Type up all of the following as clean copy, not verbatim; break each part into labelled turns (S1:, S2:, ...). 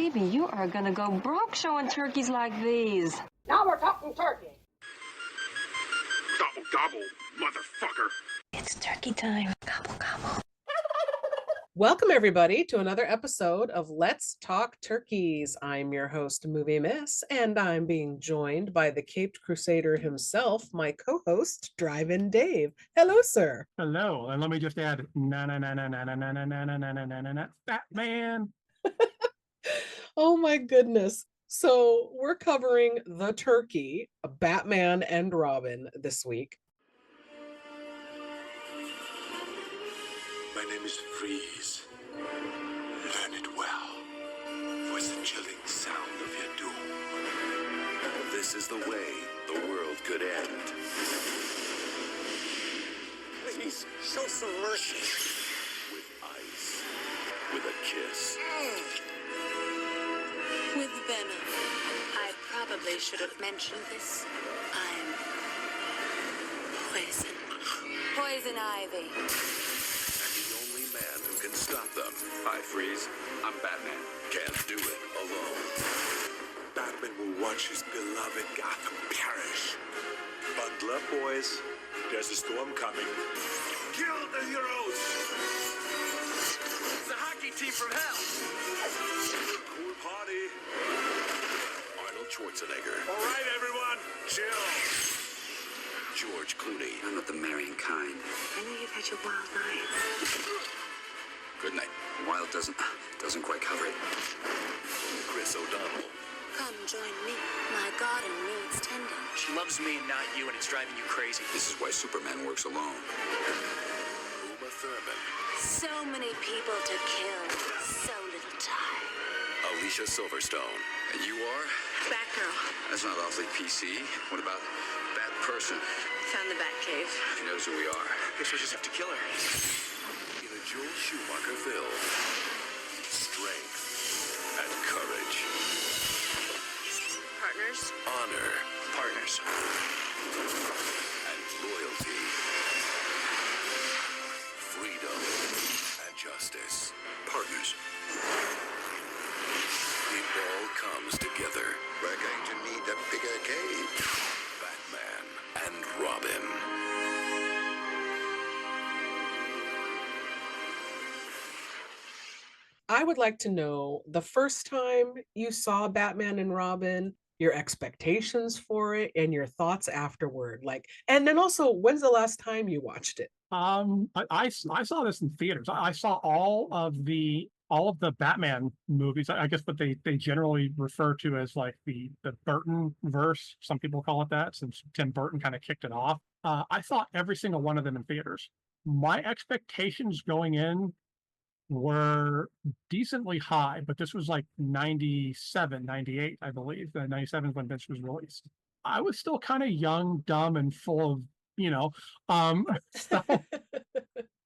S1: believe me, you are gonna go broke showing turkeys like these.
S2: Now we're talking turkey.
S3: Gobble, gobble, motherfucker.
S1: It's turkey time. Gobble, gobble.
S4: Welcome, everybody, to another episode of Let's Talk Turkeys. I'm your host, Movie Miss, and I'm being joined by the Caped Crusader himself, my co-host, Drive-In Dave. Hello, sir.
S5: Hello, and let me just add, Batman.
S4: Oh my goodness. So we're covering The Turkey, Batman and Robin this week.
S3: My name is Freeze. Learn it well, for it's the chilling sound of your doom. This is the way the world could end. Please, show some mercy. With ice. With a kiss.
S6: With venom. I probably should have mentioned this. I'm poison. Poison ivy.
S3: The only man who can stop them. Hi, Freeze. I'm Batman. Can't do it alone. Batman will watch his beloved Gotham perish. Bundle up, boys. There's a storm coming. Kill the heroes! It's the hockey team from hell! Cool party. Arnold Schwarzenegger. All right, everyone, chill. George Clooney.
S7: I'm not the marrying kind.
S6: I know you've had your wild nights.
S3: Good night.
S7: Wild doesn't quite cover it.
S3: Chris O'Donnell.
S6: Come join me. My garden needs tending.
S8: She loves me and not you, and it's driving you crazy.
S7: This is why Superman works alone.
S3: Uma Thurman.
S6: So many people to kill. So little time.
S3: Alicia Silverstone.
S7: And you are?
S6: Batgirl.
S7: That's not awfully PC. What about that person?
S6: Found the Batcave.
S7: She knows who we are.
S8: Guess we'll just have to kill her.
S3: In a Joel Schumacher film. Strength and courage.
S6: Partners.
S3: Honor
S8: Partners.
S3: and loyalty. Freedom and justice. Partners. It all comes together. We're going to need a bigger cave. Batman and Robin.
S4: I would like to know the first time you saw Batman and Robin, your expectations for it, and your thoughts afterward. And then also, when's the last time you watched it?
S5: I saw this in theaters. I saw all of the Batman movies. I guess what they generally refer to as like the Burton verse. Some people call it that, since Tim Burton kind of kicked it off. I saw every single one of them in theaters. My expectations going in were decently high, but this was like 97, 98, I believe. 97 is when this was released. I was still kind of young, dumb, and full of, so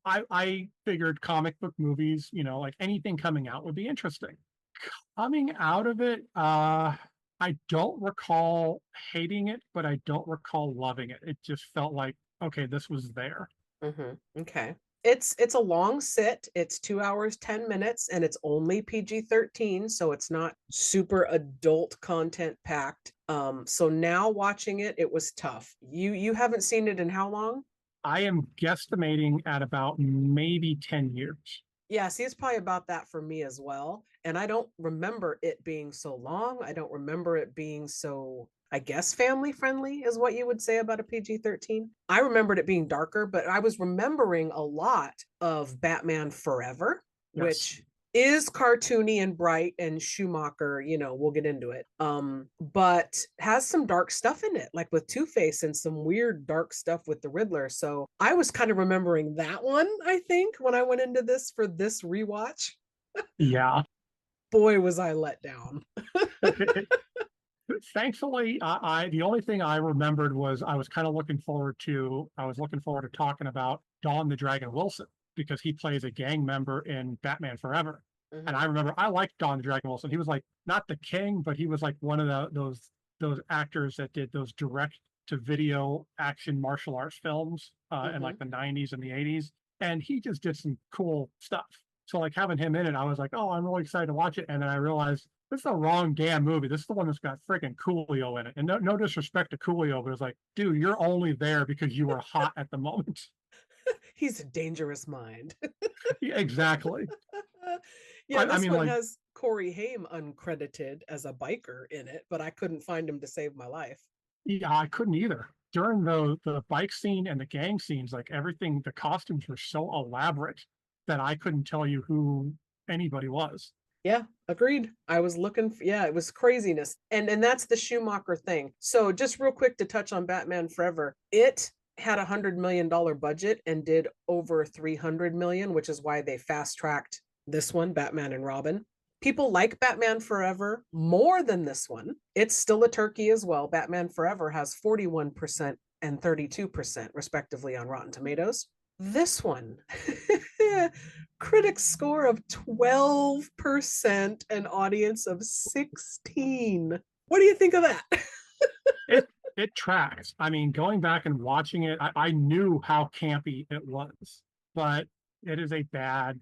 S5: I figured comic book movies, like anything coming out would be interesting. Coming out of it, I don't recall hating it, but I don't recall loving it. It just felt like, okay, this was there.
S4: Mm-hmm. Okay. It's a long sit. It's 2 hours, 10 minutes, and it's only PG-13, so it's not super adult content packed. So now watching it, it was tough. You haven't seen it in how long?
S5: I am guesstimating at about maybe 10 years.
S4: Yeah, see, it's probably about that for me as well. And I don't remember it being so long. I don't remember it being so, I guess, family friendly is what you would say about a PG-13. I remembered it being darker, but I was remembering a lot of Batman Forever,
S5: Yes.
S4: which is cartoony and bright, and Schumacher, we'll get into it. But has some dark stuff in it, like with Two-Face, and some weird dark stuff with the Riddler. So I was kind of remembering that one, I think, when I went into this for this rewatch.
S5: Yeah.
S4: Boy, was I let down.
S5: Thankfully, the only thing I remembered was I was looking forward to talking about Dawn the Dragon Wilson, because he plays a gang member in Batman Forever.
S4: Mhm.
S5: And I remember I liked Dawn the Dragon Wilson. He was like not the king, but he was like one of those actors that did those direct to video action martial arts films in like the 90s and the 80s. And he just did some cool stuff. So like having him in it, I was like, oh, I'm really excited to watch it. And then I realized this is the wrong damn movie. This is the one that's got freaking Coolio in it. And no disrespect to Coolio, but it's like, dude, you're only there because you were hot at the moment.
S4: He's a dangerous mind.
S5: Yeah, exactly.
S4: Yeah,
S5: I
S4: this
S5: mean,
S4: one
S5: like,
S4: has Corey Haim uncredited as a biker in it, but I couldn't find him to save my life.
S5: yeah, I couldn't either. During the bike scene and the gang scenes, like everything, the costumes were so elaborate that I couldn't tell you who anybody was.
S4: Yeah, agreed. I was looking for, yeah, it was craziness. And that's the Schumacher thing. So just real quick to touch on Batman Forever, it had $100 million budget and did over 300 million, which is why they fast tracked this one, Batman and Robin. People like Batman Forever more than this one. It's still a turkey as well. Batman Forever has 41% and 32% respectively on Rotten Tomatoes. This one, critics score of 12%, an audience of 16. What do you think of that?
S5: It tracks. I mean, going back and watching it, I knew how campy it was, but it is a bad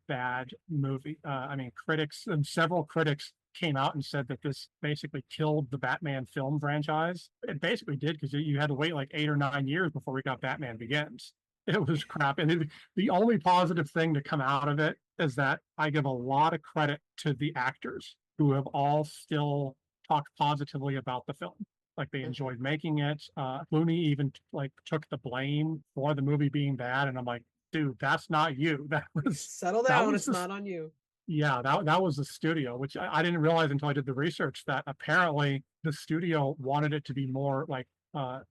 S5: movie. I mean, critics and several critics came out and said that this basically killed the Batman film franchise. It basically did, because you had to wait like 8 or 9 years before we got Batman Begins. It was crap. And the only positive thing to come out of it is that I give a lot of credit to the actors who have all still talked positively about the film. Like they enjoyed making it. Clooney even like took the blame for the movie being bad, and I'm like, dude, that's not you. That was
S4: Settle
S5: that
S4: down,
S5: was
S4: it's
S5: the,
S4: not on you.
S5: yeah, that was the studio, which I didn't realize until I did the research that apparently the studio wanted it to be more like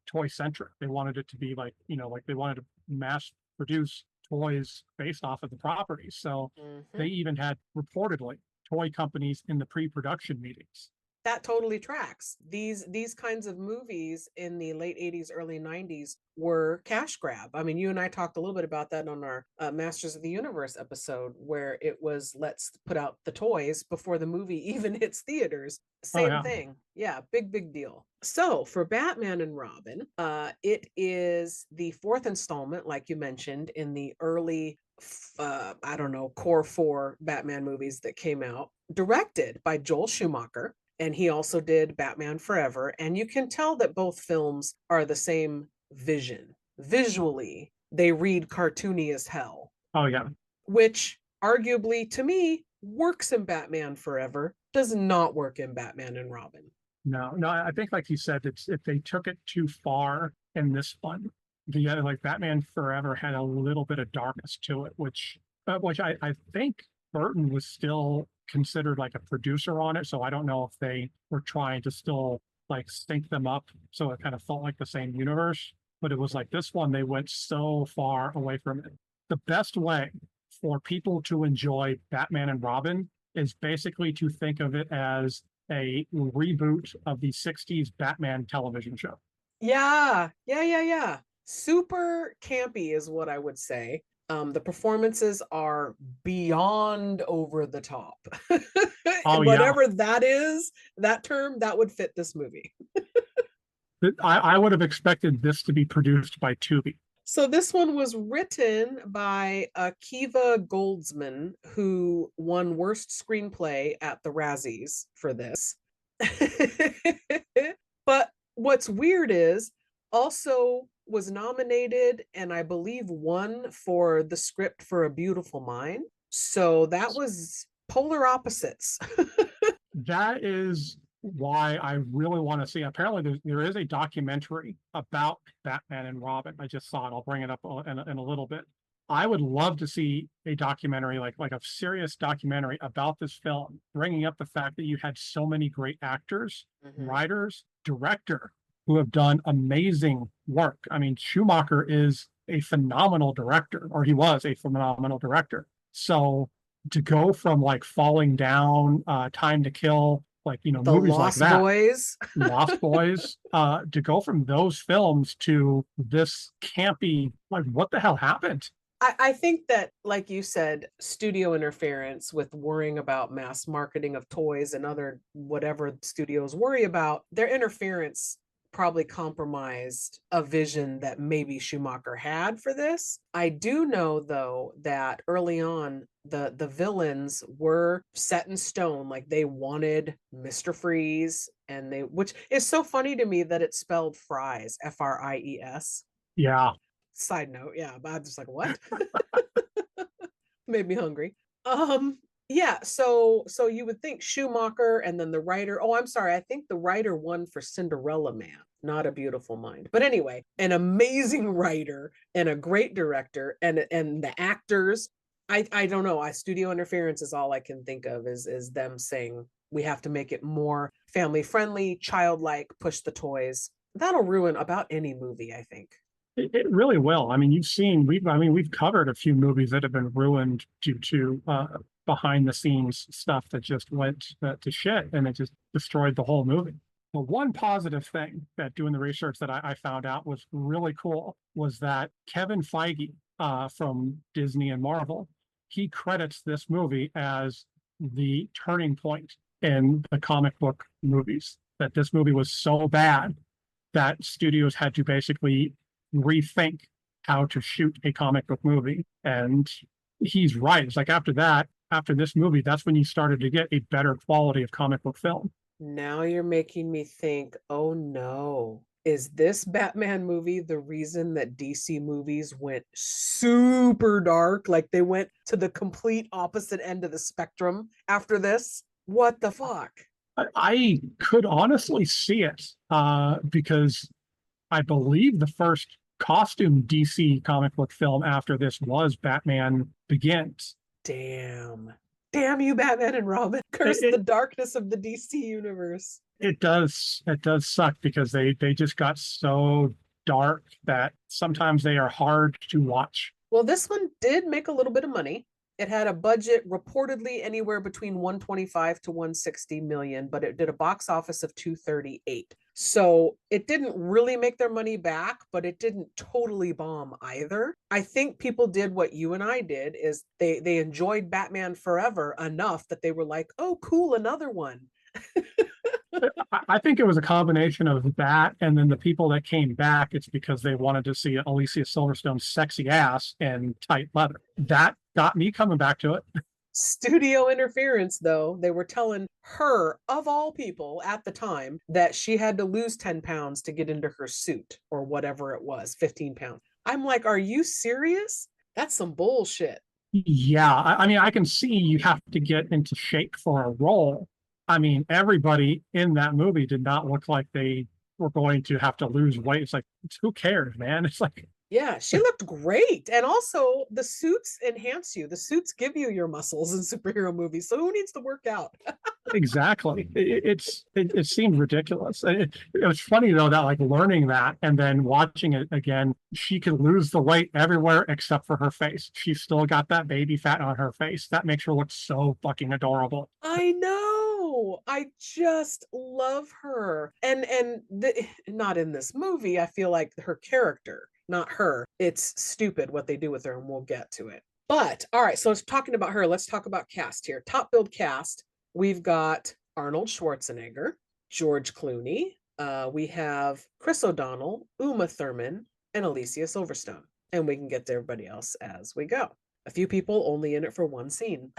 S5: toy centric. They wanted it to be like, like they wanted to mass produce toys based off of the property. So they even had reportedly toy companies in the pre-production meetings.
S4: That totally tracks. These kinds of movies in the late 80s, early 90s were cash grab. I mean, you and I talked a little bit about that on our Masters of the Universe episode, where it was, let's put out the toys before the movie even hits theaters. Same thing. Yeah, big deal. So for Batman and Robin, it is the fourth installment, like you mentioned, in the early I don't know, core 4 Batman movies that came out, directed by Joel Schumacher. And he also did Batman Forever. And you can tell that both films are the same vision. Visually, they read cartoony as hell.
S5: Oh, yeah.
S4: Which arguably, to me, works in Batman Forever, does not work in Batman and Robin.
S5: No, I think like you said, it's if they took it too far in this one, like Batman Forever had a little bit of darkness to it, which I think Burton was still considered like a producer on it. So I don't know if they were trying to still like sync them up so it kind of felt like the same universe. But it was like this one, they went so far away from it. The best way for people to enjoy Batman and Robin is basically to think of it as a reboot of the 60s Batman television show.
S4: Yeah. Super campy is what I would say. The performances are beyond over the top. Whatever that is, that term, that would fit this movie.
S5: I would have expected this to be produced by Tubi.
S4: So this one was written by Akiva Goldsman, who won Worst Screenplay at the Razzies for this. But what's weird is also was nominated and I believe won for the script for A Beautiful Mind. So that was polar opposites.
S5: That is why I really want to see. Apparently, there is a documentary about Batman and Robin. I just saw it. I'll bring it up in a little bit. I would love to see a documentary, like a serious documentary about this film, bringing up the fact that you had so many great actors, writers, director who have done amazing work. I mean, Schumacher is a phenomenal director, or he was a phenomenal director. So to go from like Falling Down, Time to Kill, like, the movies
S4: Lost
S5: like that,
S4: Boys.
S5: Lost Boys, to go from those films to this campy, like, what the hell happened?
S4: I think that, like you said, studio interference with worrying about mass marketing of toys and other whatever studios worry about, their interference probably compromised a vision that maybe Schumacher had for this. I do know, though, that early on, the villains were set in stone. Like they wanted Mr. Freeze, and they, which is so funny to me that it's spelled fries, Fries.
S5: Yeah.
S4: Side note, yeah, but I'm just like, what? Made me hungry. Yeah, so you would think Schumacher, and then the writer, oh, I'm sorry, I think the writer won for Cinderella Man, Not a Beautiful Mind. But anyway, an amazing writer and a great director, and the actors. I don't know. I studio interference is all I can think of, is them saying we have to make it more family friendly, childlike, push the toys. That'll ruin about any movie, I think.
S5: It really will. I mean, we've covered a few movies that have been ruined due to behind the scenes stuff that just went to shit, and it just destroyed the whole movie. The one positive thing that doing the research that I found out was really cool was that Kevin Feige from Disney and Marvel, he credits this movie as the turning point in the comic book movies. That this movie was so bad that studios had to basically rethink how to shoot a comic book movie. And he's right. It's like after this movie, that's when you started to get a better quality of comic book film.
S4: Now you're making me think, oh no, is this Batman movie the reason that DC movies went super dark? Like they went to the complete opposite end of the spectrum after this? What the fuck?
S5: I could honestly see it because I believe the first costume DC comic book film after this was Batman Begins.
S4: Damn you, Batman and Robin. Curse the darkness of the DC universe.
S5: It does suck because they just got so dark that sometimes they are hard to watch.
S4: Well, this one did make a little bit of money. It had a budget reportedly anywhere between 125 to 160 million, but it did a box office of 238. So it didn't really make their money back, but it didn't totally bomb either. I think people did what you and I did, is they enjoyed Batman Forever enough that they were like, oh, cool, another one.
S5: I think it was a combination of that, and then the people that came back, it's because they wanted to see Alicia Silverstone's sexy ass and tight leather. That got me coming back to it.
S4: Studio interference, though, they were telling her, of all people at the time, that she had to lose 10 pounds to get into her suit, or whatever it was, 15 pounds. I'm like, are you serious? That's some bullshit.
S5: Yeah, I mean, I can see you have to get into shape for a role. I mean, everybody in that movie did not look like they were going to have to lose weight. It's like, who cares, man? It's like,
S4: yeah, she looked great. And also, the suits enhance you. The suits give you your muscles in superhero movies. So who needs to work out?
S5: exactly. It seemed ridiculous. It was funny though that like learning that and then watching it again, she could lose the weight everywhere except for her face. She's still got that baby fat on her face. That makes her look so fucking adorable.
S4: I know. I just love her. And not in this movie. I feel like her character, not her. It's stupid what they do with her, and we'll get to it. But all right, so talking about her, let's talk about cast here. Top billed cast. We've got Arnold Schwarzenegger, George Clooney. We have Chris O'Donnell, Uma Thurman, and Alicia Silverstone. And we can get to everybody else as we go. A few people only in it for one scene.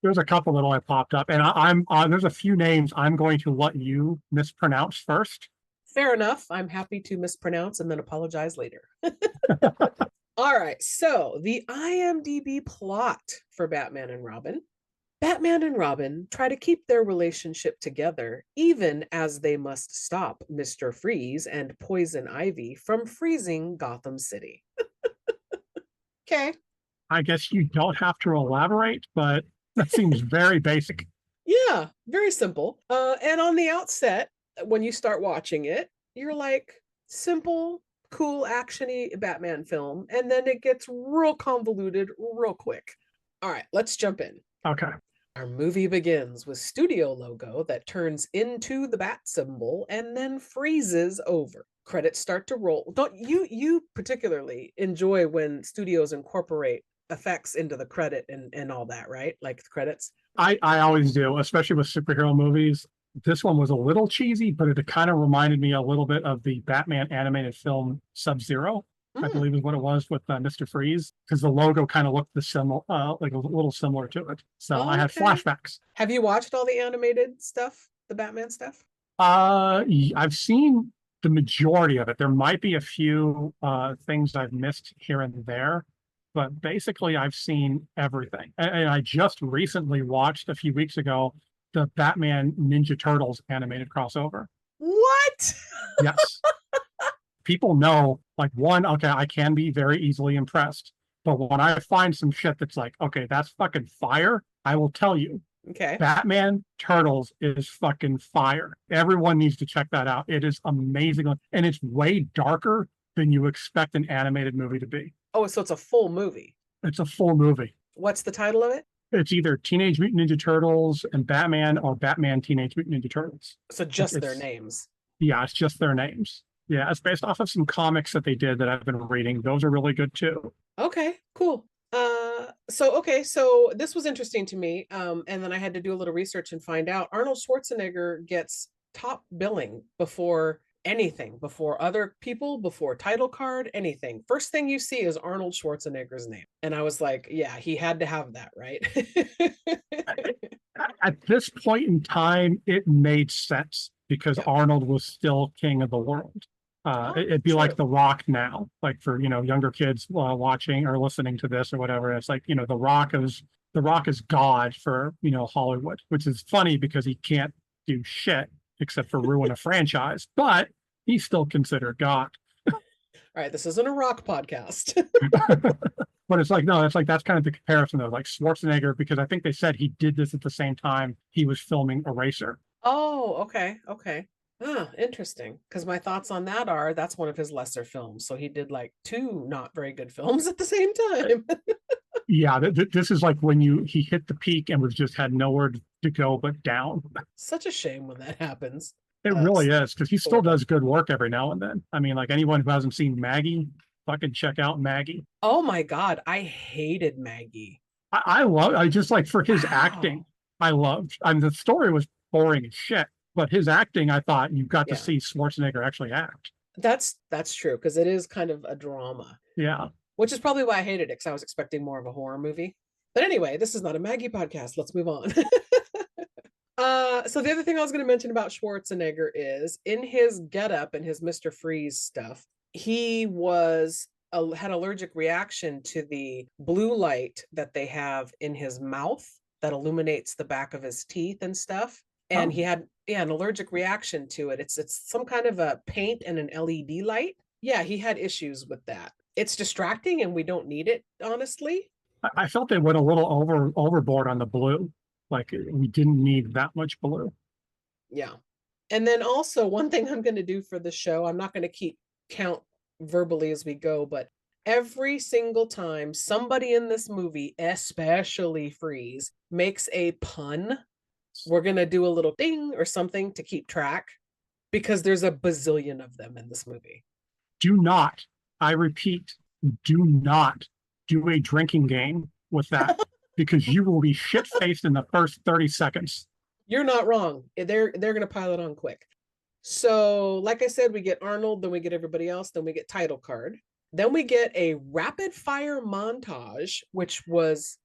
S5: There's a couple that only popped up, and I'm there's a few names I'm going to let you mispronounce first.
S4: Fair enough. I'm happy to mispronounce and then apologize later. All right. So the IMDb plot for Batman and Robin. Batman and Robin try to keep their relationship together, even as they must stop Mr. Freeze and Poison Ivy from freezing Gotham City. Okay.
S5: I guess you don't have to elaborate, but that seems very basic.
S4: Yeah, very simple. And on the outset, when you start watching it, you're like, simple, cool, actiony Batman film. And then it gets real convoluted real quick. All right, let's jump in.
S5: Okay.
S4: Our movie begins with studio logo that turns into the bat symbol and then freezes over. Credits start to roll. Don't you particularly enjoy when studios incorporate effects into the credit and all that, right? Like the credits.
S5: I always do, especially with superhero movies. This one was a little cheesy, but it kind of reminded me a little bit of the Batman animated film Sub-Zero. I
S4: Mm.
S5: believe is what it was with Mr. Freeze, because the logo kind of looked like a little similar to it. So I had
S4: Okay.
S5: flashbacks.
S4: Have you watched all the animated stuff, the Batman stuff?
S5: I've seen the majority of it. There might be a few things I've missed here and there, but basically I've seen everything. And I just recently watched a few weeks ago the Batman Ninja Turtles animated crossover.
S4: What?
S5: Yes. People know, like, one, okay, I can be very easily impressed. But when I find some shit that's like, okay, that's fucking fire, I will tell you.
S4: Okay.
S5: Batman Turtles is fucking fire. Everyone needs to check that out. It is amazing. And it's way darker than you expect an animated movie to be.
S4: Oh, so it's a full movie.
S5: It's a full movie.
S4: What's the title of it?
S5: It's either Teenage Mutant Ninja Turtles and Batman or Batman Teenage Mutant Ninja Turtles.
S4: So just their
S5: It's-
S4: names.
S5: Yeah, it's just their names. Yeah, it's based off of some comics that they did that I've been reading. Those are really good too.
S4: Okay, cool. So this was interesting to me. And then I had to do a little research and find out Arnold Schwarzenegger gets top billing before anything, before other people, before title card, anything. First thing you see is Arnold Schwarzenegger's name. And I was like, yeah, he had to have that, right?
S5: At this point in time, it made sense because
S4: Yeah.
S5: Arnold was still king of the world. It'd be like
S4: true.
S5: The Rock now, like for younger kids watching or listening to this or whatever. It's like The Rock is God for Hollywood, which is funny because he can't do shit except for ruin a franchise, but he's still considered God.
S4: All right, this isn't a rock podcast.
S5: But it's like, no, it's like that's kind of the comparison though, like Schwarzenegger, because I think they said he did this at the same time he was filming Eraser.
S4: Oh, okay, okay. Ah, interesting. Because my thoughts on that are that's one of his lesser films. So he did like two not very good films at the same time.
S5: Yeah, this is like when he hit the peak and was just had nowhere to go but down.
S4: Such a shame when that happens.
S5: It really is, because he still
S4: horrible.
S5: does good work every now and then. I mean, like anyone who hasn't seen Maggie, fucking check out Maggie.
S4: Oh my God, I hated Maggie.
S5: I just like for his
S4: Wow.
S5: acting, I loved. I mean, the story was boring as shit, but his acting, I thought you got to
S4: Yeah.
S5: see Schwarzenegger actually act.
S4: That's true because it is kind of a drama,
S5: Yeah.
S4: which is probably why I hated it because I was expecting more of a horror movie. But anyway, this is not a Maggie podcast. Let's move on. So the other thing I was going to mention about Schwarzenegger is in his getup and his Mr. Freeze stuff, he had allergic reaction to the blue light that they have in his mouth that illuminates the back of his teeth and stuff. And
S5: Oh.
S4: he had an allergic reaction to it. It's some kind of a paint and an LED light. Yeah, he had issues with that. It's distracting and we don't need it, honestly.
S5: I felt they went a little overboard on the blue. Like we didn't need that much blue.
S4: Yeah. And then also one thing I'm going to do for the show, I'm not going to keep count verbally as we go, but every single time somebody in this movie, especially Freeze, makes a pun, we're going to do a little ding or something to keep track because there's a bazillion of them in this movie.
S5: Do not, I repeat, do not do a drinking game with that because you will be shit-faced in the first 30 seconds.
S4: You're not wrong. They're going to pile it on quick. So, like I said, we get Arnold, then we get everybody else, then we get title card. Then we get a rapid fire montage, which was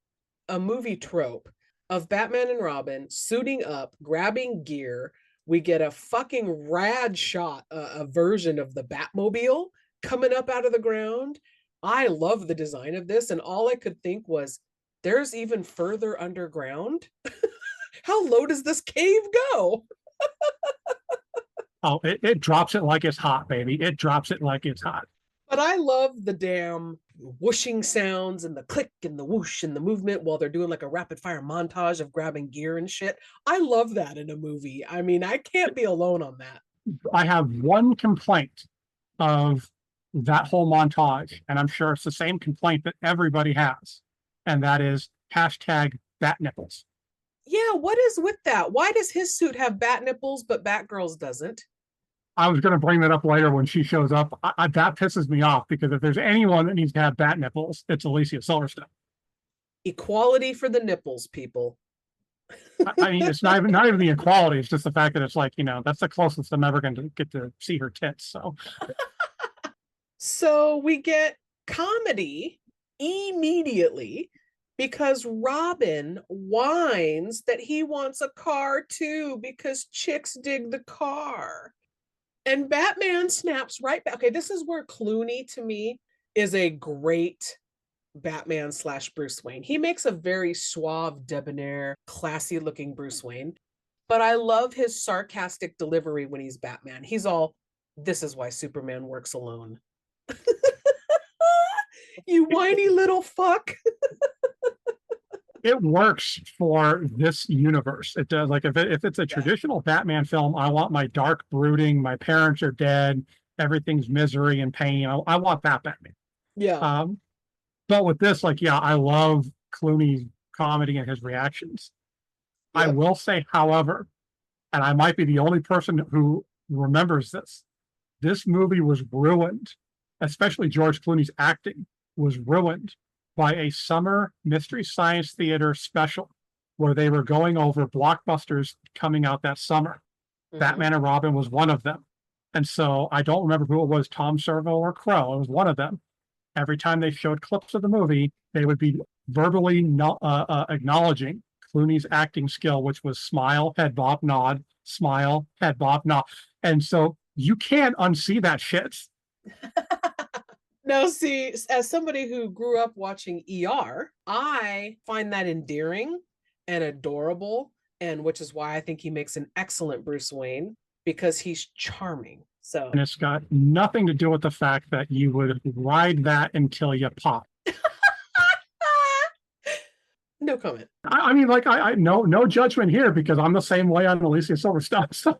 S4: a movie trope of Batman and Robin suiting up, grabbing gear. We get a fucking rad shot, a version of the Batmobile coming up out of the ground. I love the design of this. And all I could think was, there's even further underground. How low does this cave go?
S5: Oh, it drops it like it's hot, baby. It drops it like it's hot.
S4: But I love the damn whooshing sounds and the click and the whoosh and the movement while they're doing like a rapid fire montage of grabbing gear and shit. I love that in a movie. I mean, I can't be alone on that.
S5: I have one complaint of that whole montage, and I'm sure it's the same complaint that everybody has, and that is hashtag bat nipples.
S4: Yeah, what is with that? Why does his suit have bat nipples but Batgirl's doesn't?
S5: I was going to bring that up later when she shows up. That pisses me off because if there's anyone that needs to have bat nipples, it's Alicia Silverstone.
S4: Equality for the nipples, people.
S5: I mean, it's not even the equality. It's just the fact that it's like, that's the closest I'm ever going to get to see her tits. So
S4: So we get comedy immediately because Robin whines that he wants a car too because chicks dig the car. And Batman snaps right back. Okay, this is where Clooney to me is a great Batman slash Bruce Wayne. He makes a very suave, debonair, classy looking Bruce Wayne. But I love his sarcastic delivery when he's Batman. He's all, this is why Superman works alone. You whiny little fuck.
S5: It works for this universe. It does. Like if it's a traditional Batman film, I want my dark brooding, my parents are dead, everything's misery and pain. I want that Batman.
S4: Yeah.
S5: But with this, like, yeah, I love Clooney's comedy and his reactions. I
S4: Yep.
S5: will say, however, and I might be the only person who remembers this movie was ruined, especially George Clooney's acting was ruined by a summer Mystery Science Theater special where they were going over blockbusters coming out that summer.
S4: Mhm.
S5: Batman and Robin was one of them. And so I don't remember who it was, Tom Servo or Crow. It was one of them. Every time they showed clips of the movie, they would be verbally acknowledging Clooney's acting skill, which was smile, head bob, nod, smile, head bob, nod. And so you can't unsee that shit.
S4: Now, see, as somebody who grew up watching ER, I find that endearing and adorable, and which is why I think he makes an excellent Bruce Wayne because he's charming. So,
S5: And it's got nothing to do with the fact that you would ride that until you pop.
S4: no comment.
S5: I mean, like, I no judgment here because I'm the same way on Alicia Silverstone. So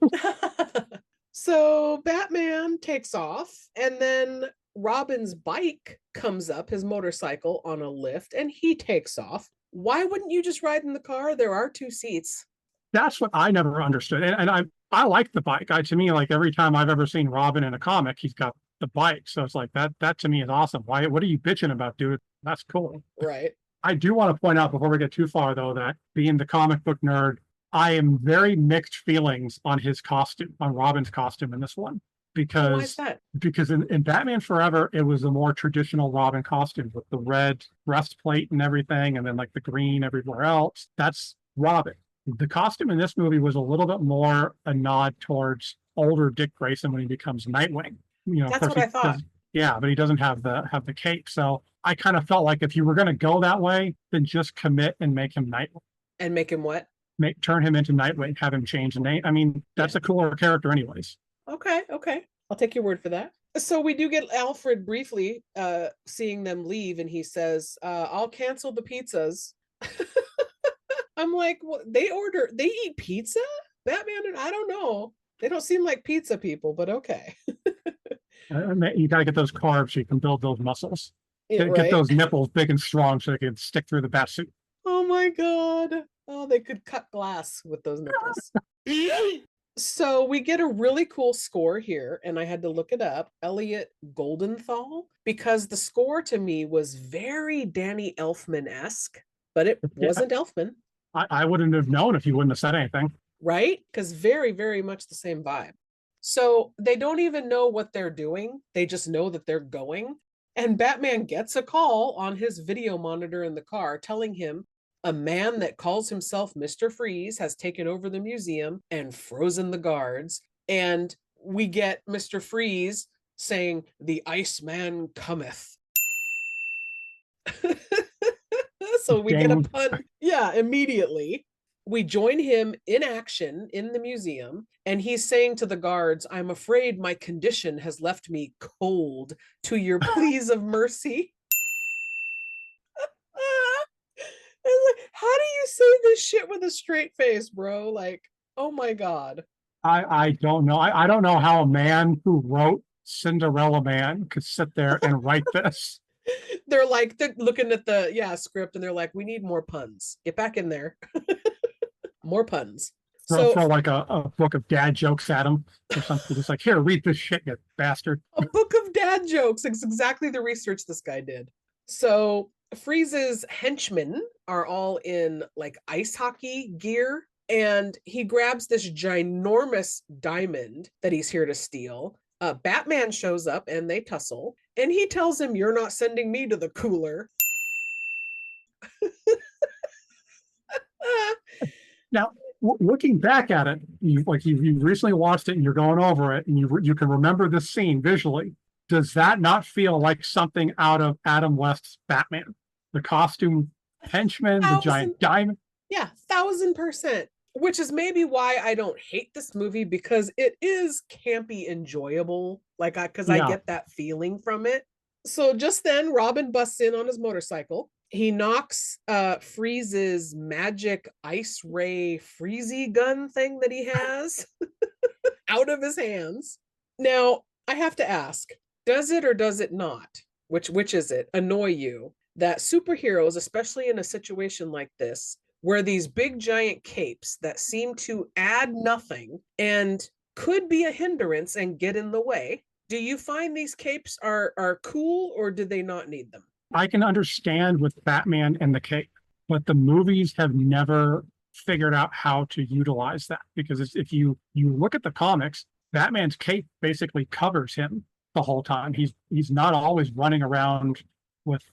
S4: So Batman takes off, and then Robin's bike comes up, his motorcycle on a lift, and he takes off. Why wouldn't you just ride in the car? There are 2 seats.
S5: that's what I never understood. And I like the bike. To me, like every time I've ever seen Robin in a comic, he's got the bike. So it's like that to me is awesome. What are you bitching about, dude? That's cool.
S4: Right.
S5: I do want to point out before we get too far, though, that being the comic book nerd, I am very mixed feelings on his costume, on Robin's costume in this one.
S4: Why is that?
S5: Because in Batman Forever, it was a more traditional Robin costume with the red breastplate and everything, and then like the green everywhere else. That's Robin. The costume in this movie was a little bit more a nod towards older Dick Grayson when he becomes Nightwing. You know, of
S4: That's
S5: course
S4: what I
S5: he
S4: thought.
S5: does- yeah, but he doesn't have the cape. So I kind of felt like if you were going to go that way, then just commit and make him Nightwing.
S4: And make him what?
S5: Turn him into Nightwing, have him change the name. I mean, that's a cooler character, anyways.
S4: Okay. I'll take your word for that. So we do get Alfred briefly seeing them leave, and he says, I'll cancel the pizzas. I'm like, well, they eat pizza? Batman and I don't know. They don't seem like pizza people, but okay.
S5: You got to get those carbs so you can build those muscles.
S4: Yeah,
S5: Get
S4: right?
S5: those nipples big and strong so they can stick through the bat suit.
S4: Oh my God. Oh, they could cut glass with those nipples. So we get a really cool score here, and I had to look it up. Elliot Goldenthal, because the score to me was very Danny Elfman-esque, but it
S5: Yeah.
S4: wasn't Elfman,
S5: I wouldn't have known if you wouldn't have said anything.
S4: right? Because very, very much the same vibe. So they don't even know what they're doing. They just know that they're going. And Batman gets a call on his video monitor in the car telling him a man that calls himself Mr. Freeze has taken over the museum and frozen the guards. And we get Mr. Freeze saying, "The Iceman cometh." So we get a
S5: Dang.
S4: pun, yeah, immediately. We join him in action in the museum, and he's saying to the guards, "I'm afraid my condition has left me cold to your pleas of mercy." Like, how do you say this shit with a straight face, bro? Like, oh my God.
S5: I don't know. I don't know how a man who wrote Cinderella Man could sit there and write this.
S4: They're like, they're looking at the script, and they're like, we need more puns. Get back in there. More puns.
S5: Throw like a book of dad jokes at him or something. Just like, here, read this shit, you bastard.
S4: A book of dad jokes. It's exactly the research this guy did. So Freeze's henchmen are all in like ice hockey gear, and he grabs this ginormous diamond that he's here to steal. Batman shows up and they tussle, And he tells him, "You're not sending me to the cooler."
S5: Now, looking back at it, you recently watched it and you're going over it, and you can remember this scene visually. Does that not feel like something out of Adam West's Batman? The costume henchman, the giant diamond.
S4: Yeah, 1000%. Which is maybe why I don't hate this movie, because it is campy enjoyable. Because I get that feeling from it. So just then, Robin busts in on his motorcycle. He knocks Freeze's magic ice ray freezy gun thing that he has out of his hands. Now, I have to ask, does it or does it not? Which is it? Annoy you that superheroes, especially in a situation like this, where these big giant capes that seem to add nothing and could be a hindrance and get in the way, do you find these capes are cool, or do they not need them?
S5: I can understand with Batman and the cape, but the movies have never figured out how to utilize that, because if you look at the comics, Batman's cape basically covers him the whole time. He's not always running around with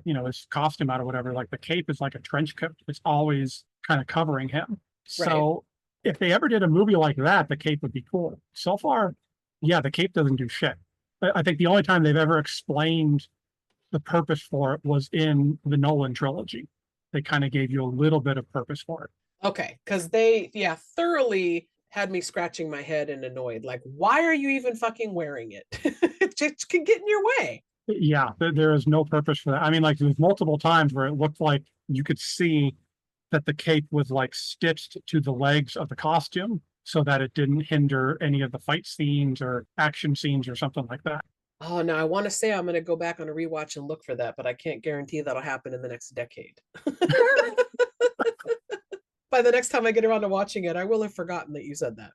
S5: his costume out or whatever. Like, the cape is like a trench coat. It's always kind of covering him. So if they ever did a movie like that, the cape would be cool. So far, yeah, the cape doesn't do shit. I think the only time they've ever explained the purpose for it was in the Nolan trilogy. They kind of gave you a little bit of purpose for it.
S4: Okay, because they thoroughly had me scratching my head and annoyed. Like, why are you even fucking wearing it? It just can get in your way.
S5: Yeah, there is no purpose for that. I mean, like, there's multiple times where it looked like you could see that the cape was like stitched to the legs of the costume so that it didn't hinder any of the fight scenes or action scenes or something like that.
S4: Oh, no, I want to say I'm going to go back on a rewatch and look for that, but I can't guarantee that'll happen in the next decade. By the next time I get around to watching it, I will have forgotten that you said that.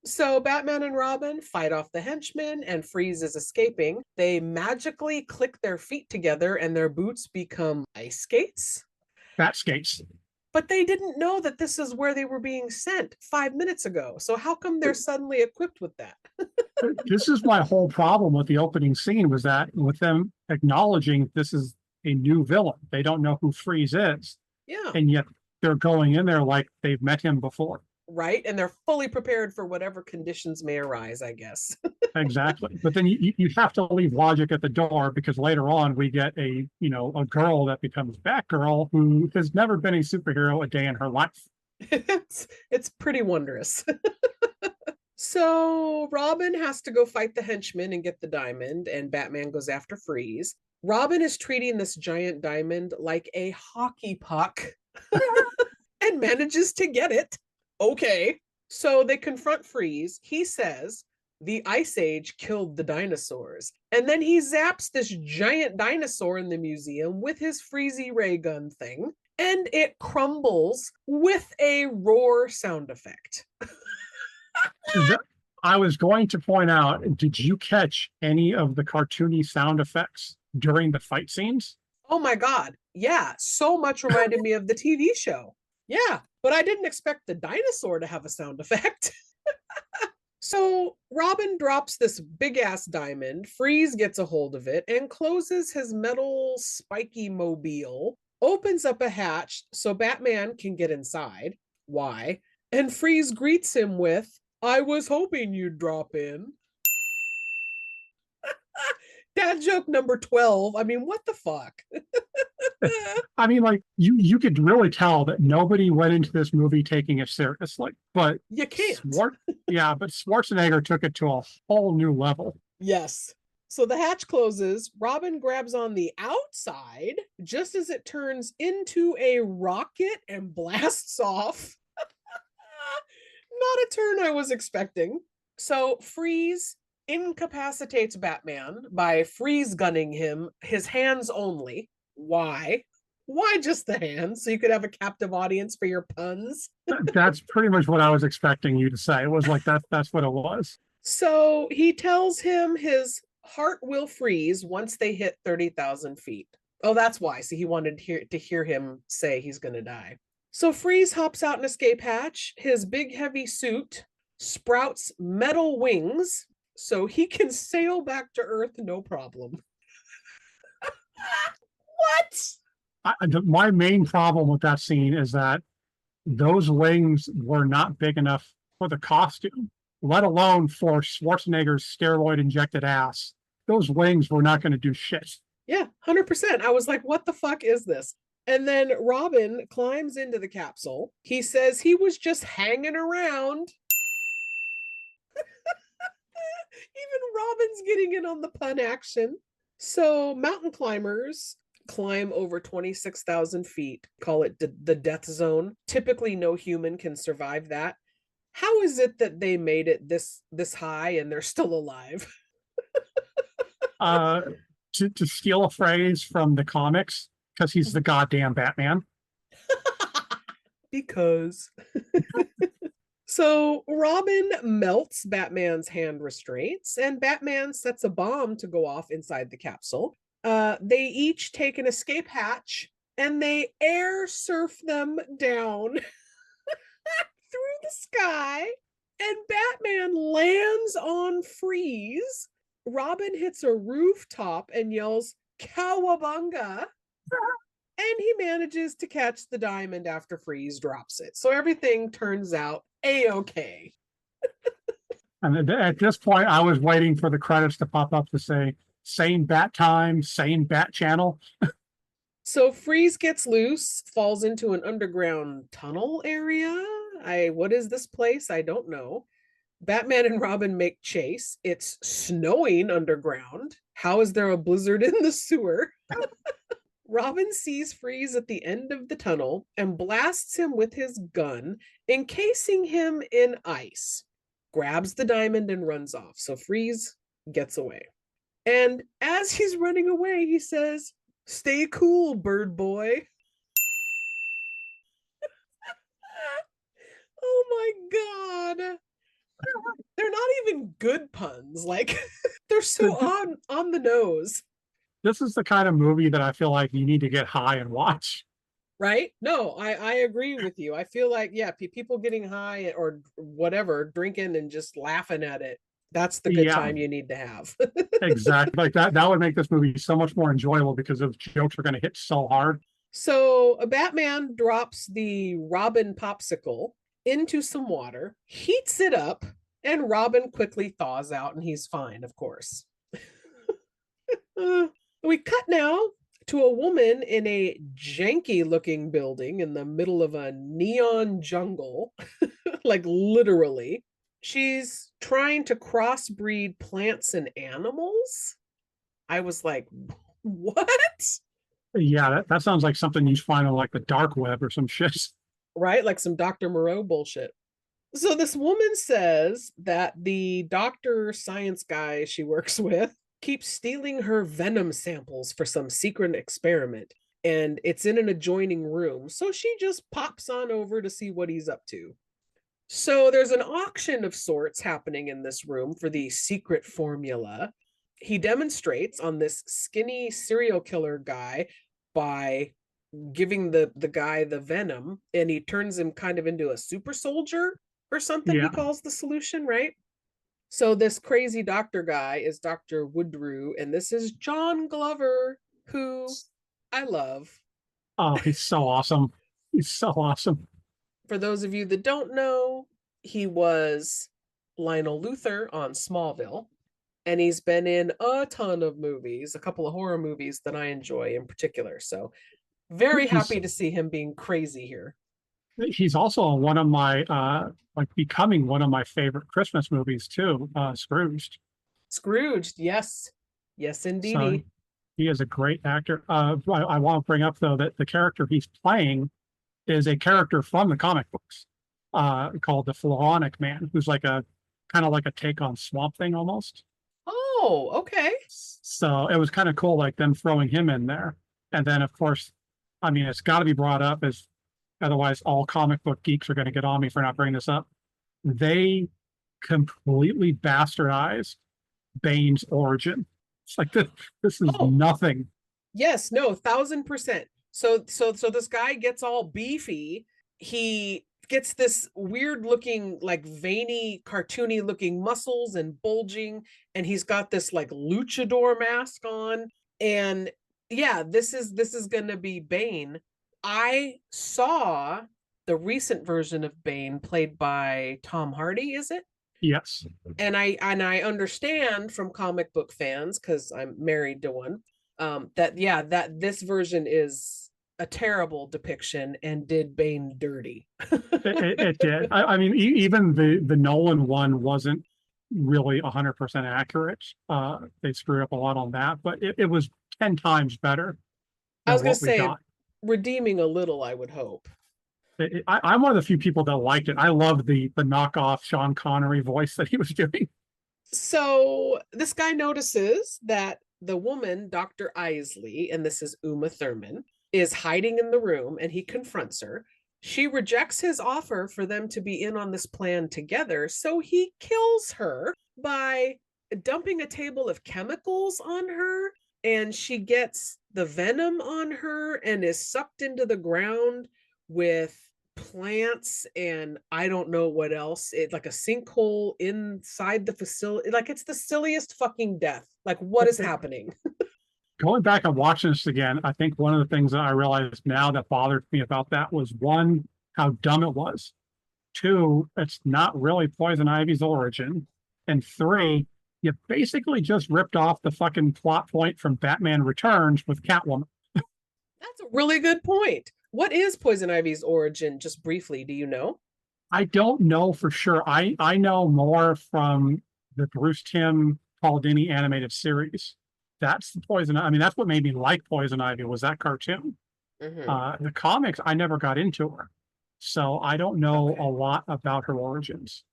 S4: So Batman and Robin fight off the henchmen, and Freeze is escaping. They magically click their feet together and their boots become ice skates.
S5: Bat skates.
S4: But they didn't know that this is where they were being sent 5 minutes ago. So how come they're suddenly equipped with that?
S5: This is my whole problem with the opening scene, was that with them acknowledging this is a new villain, they don't know who Freeze is.
S4: Yeah.
S5: And yet they're going in there like they've met him before.
S4: Right. And they're fully prepared for whatever conditions may arise, I guess.
S5: Exactly. But then you have to leave logic at the door, because later on we get a girl that becomes Batgirl who has never been a superhero a day in her life.
S4: It's pretty wondrous. So Robin has to go fight the henchman and get the diamond, and Batman goes after Freeze. Robin is treating this giant diamond like a hockey puck and manages to get it. Okay. So they confront Freeze. He says the Ice Age killed the dinosaurs. And then he zaps this giant dinosaur in the museum with his freezy ray gun thing, and it crumbles with a roar sound effect.
S5: I was going to point out, did you catch any of the cartoony sound effects during the fight scenes?
S4: Oh my God. Yeah. So much reminded me of the TV show. Yeah. But I didn't expect the dinosaur to have a sound effect. So Robin drops this big ass diamond. Freeze gets a hold of it and closes his metal spiky mobile, opens up a hatch so Batman can get inside. Why? And Freeze greets him with, "I was hoping you'd drop in." Dad joke number 12. I mean, what the fuck?
S5: I mean, like, you could really tell that nobody went into this movie taking it seriously, but
S4: You can't.
S5: but Schwarzenegger took it to a whole new level.
S4: Yes. So the hatch closes. Robin grabs on the outside just as it turns into a rocket and blasts off. Not a turn I was expecting. So Freeze incapacitates Batman by freeze gunning him, his hands only. Why? Why just the hands? So you could have a captive audience for your puns?
S5: That's pretty much what I was expecting you to say. It was like that's what it was.
S4: So he tells him his heart will freeze once they hit 30,000 feet. Oh, that's why. So he wanted to hear him say he's going to die. So Freeze hops out an escape hatch. His big heavy suit sprouts metal wings so he can sail back to Earth no problem. What?
S5: My main problem with that scene is that those wings were not big enough for the costume, let alone for Schwarzenegger's steroid injected ass. Those wings were not going to do shit.
S4: Yeah, 100%. I was like, what the fuck is this? And then Robin climbs into the capsule. He says he was just hanging around. Even Robin's getting in on the pun action. So mountain climbers climb over 26,000 feet, call it the death zone. Typically, no human can survive that. How is it that they made it this high and they're still alive?
S5: To steal a phrase from the comics, because he's the goddamn Batman.
S4: Because. So Robin melts Batman's hand restraints, and Batman sets a bomb to go off inside the capsule. They each take an escape hatch and they air surf them down through the sky, and Batman lands on Freeze. Robin hits a rooftop and yells, "Cowabunga!" And he manages to catch the diamond after Freeze drops it. So everything turns out A-okay.
S5: And at this point, I was waiting for the credits to pop up to say, same bat time, same bat channel.
S4: So Freeze gets loose, falls into an underground tunnel area. What is this place? I don't know. Batman and Robin make chase. It's snowing underground. How is there a blizzard in the sewer? Robin sees Freeze at the end of the tunnel and blasts him with his gun, encasing him in ice, grabs the diamond and runs off. So Freeze gets away. And as he's running away, he says, "Stay cool, bird boy." Oh my God. They're not even good puns. Like, they're so on the nose.
S5: This is the kind of movie that I feel like you need to get high and watch.
S4: Right? No, I agree with you. I feel like, yeah, people getting high or whatever, drinking and just laughing at it. That's the good time you need to have.
S5: Exactly. Like that would make this movie so much more enjoyable because those jokes are going to hit so hard.
S4: So a Batman drops the Robin popsicle into some water, heats it up, and Robin quickly thaws out and he's fine, of course. We cut now to a woman in a janky looking building in the middle of a neon jungle, like literally. She's trying to crossbreed plants and animals. I was like, what?
S5: Yeah, that sounds like something you'd find on like the dark web or some shit.
S4: Right? Like some Dr. Moreau bullshit. So this woman says that the doctor science guy she works with keeps stealing her venom samples for some secret experiment, and it's in an adjoining room. So she just pops on over to see what he's up to. So there's an auction of sorts happening in this room for the secret formula. He demonstrates on this skinny serial killer guy by giving the guy the venom, and he turns him kind of into a super soldier or something. He calls the solution, right? So this crazy doctor guy is Dr. Woodrue, and this is John Glover, who I love.
S5: Oh, he's so awesome. He's so awesome.
S4: For those of you that don't know, he was Lionel Luthor on Smallville, and he's been in a ton of movies, a couple of horror movies that I enjoy in particular. So very happy to see him being crazy here.
S5: He's also one of my becoming one of my favorite Christmas movies too, Scrooged.
S4: Scrooged, yes indeed.
S5: So he is a great actor. I want to bring up though that the character he's playing is a character from the comic books called the Floronic Man, who's like a kind of like a take on Swamp Thing almost.
S4: Oh, okay.
S5: So it was kind of cool, like them throwing him in there. And then of course, I mean, it's got to be brought up, as otherwise all comic book geeks are going to get on me for not bringing this up. They completely bastardized Bane's origin. It's like this is nothing.
S4: Yes, no, 1000%. So this guy gets all beefy. He gets this weird looking, like veiny, cartoony looking muscles and bulging, and he's got this like luchador mask on. And yeah, this is gonna be Bane. I saw the recent version of Bane played by Tom Hardy, is it?
S5: Yes.
S4: And I understand from comic book fans, because I'm married to one, that yeah, that this version is a terrible depiction and did Bane dirty.
S5: It did. I mean, even the Nolan one wasn't really 100% accurate. They screwed up a lot on that, but it was 10 times better
S4: I
S5: than
S4: was gonna
S5: what we
S4: say
S5: got.
S4: redeeming a little, I would hope.
S5: I'm one of the few people that liked it. I love the knockoff Sean Connery voice that he was doing.
S4: So this guy notices that the woman, Dr. Isley, and this is Uma Thurman, is hiding in the room, and he confronts her. She rejects his offer for them to be in on this plan together, so he kills her by dumping a table of chemicals on her, and she gets the venom on her and is sucked into the ground with plants and I don't know what else. It like a sinkhole inside the facility. Like it's the silliest fucking death. Like what is happening?
S5: Going back and watching this again, I think one of the things that I realized now that bothered me about that was, one, how dumb it was. Two, it's not really Poison Ivy's origin. And three, you basically just ripped off the fucking plot point from Batman Returns with Catwoman.
S4: That's a really good point. What is Poison Ivy's origin? Just briefly, do you know?
S5: I don't know for sure. I know more from the Bruce Timm Paul Dini animated series. That's the Poison. I mean, that's what made me like Poison Ivy, was that cartoon. The comics, I never got into her, so I don't know a lot about her origins.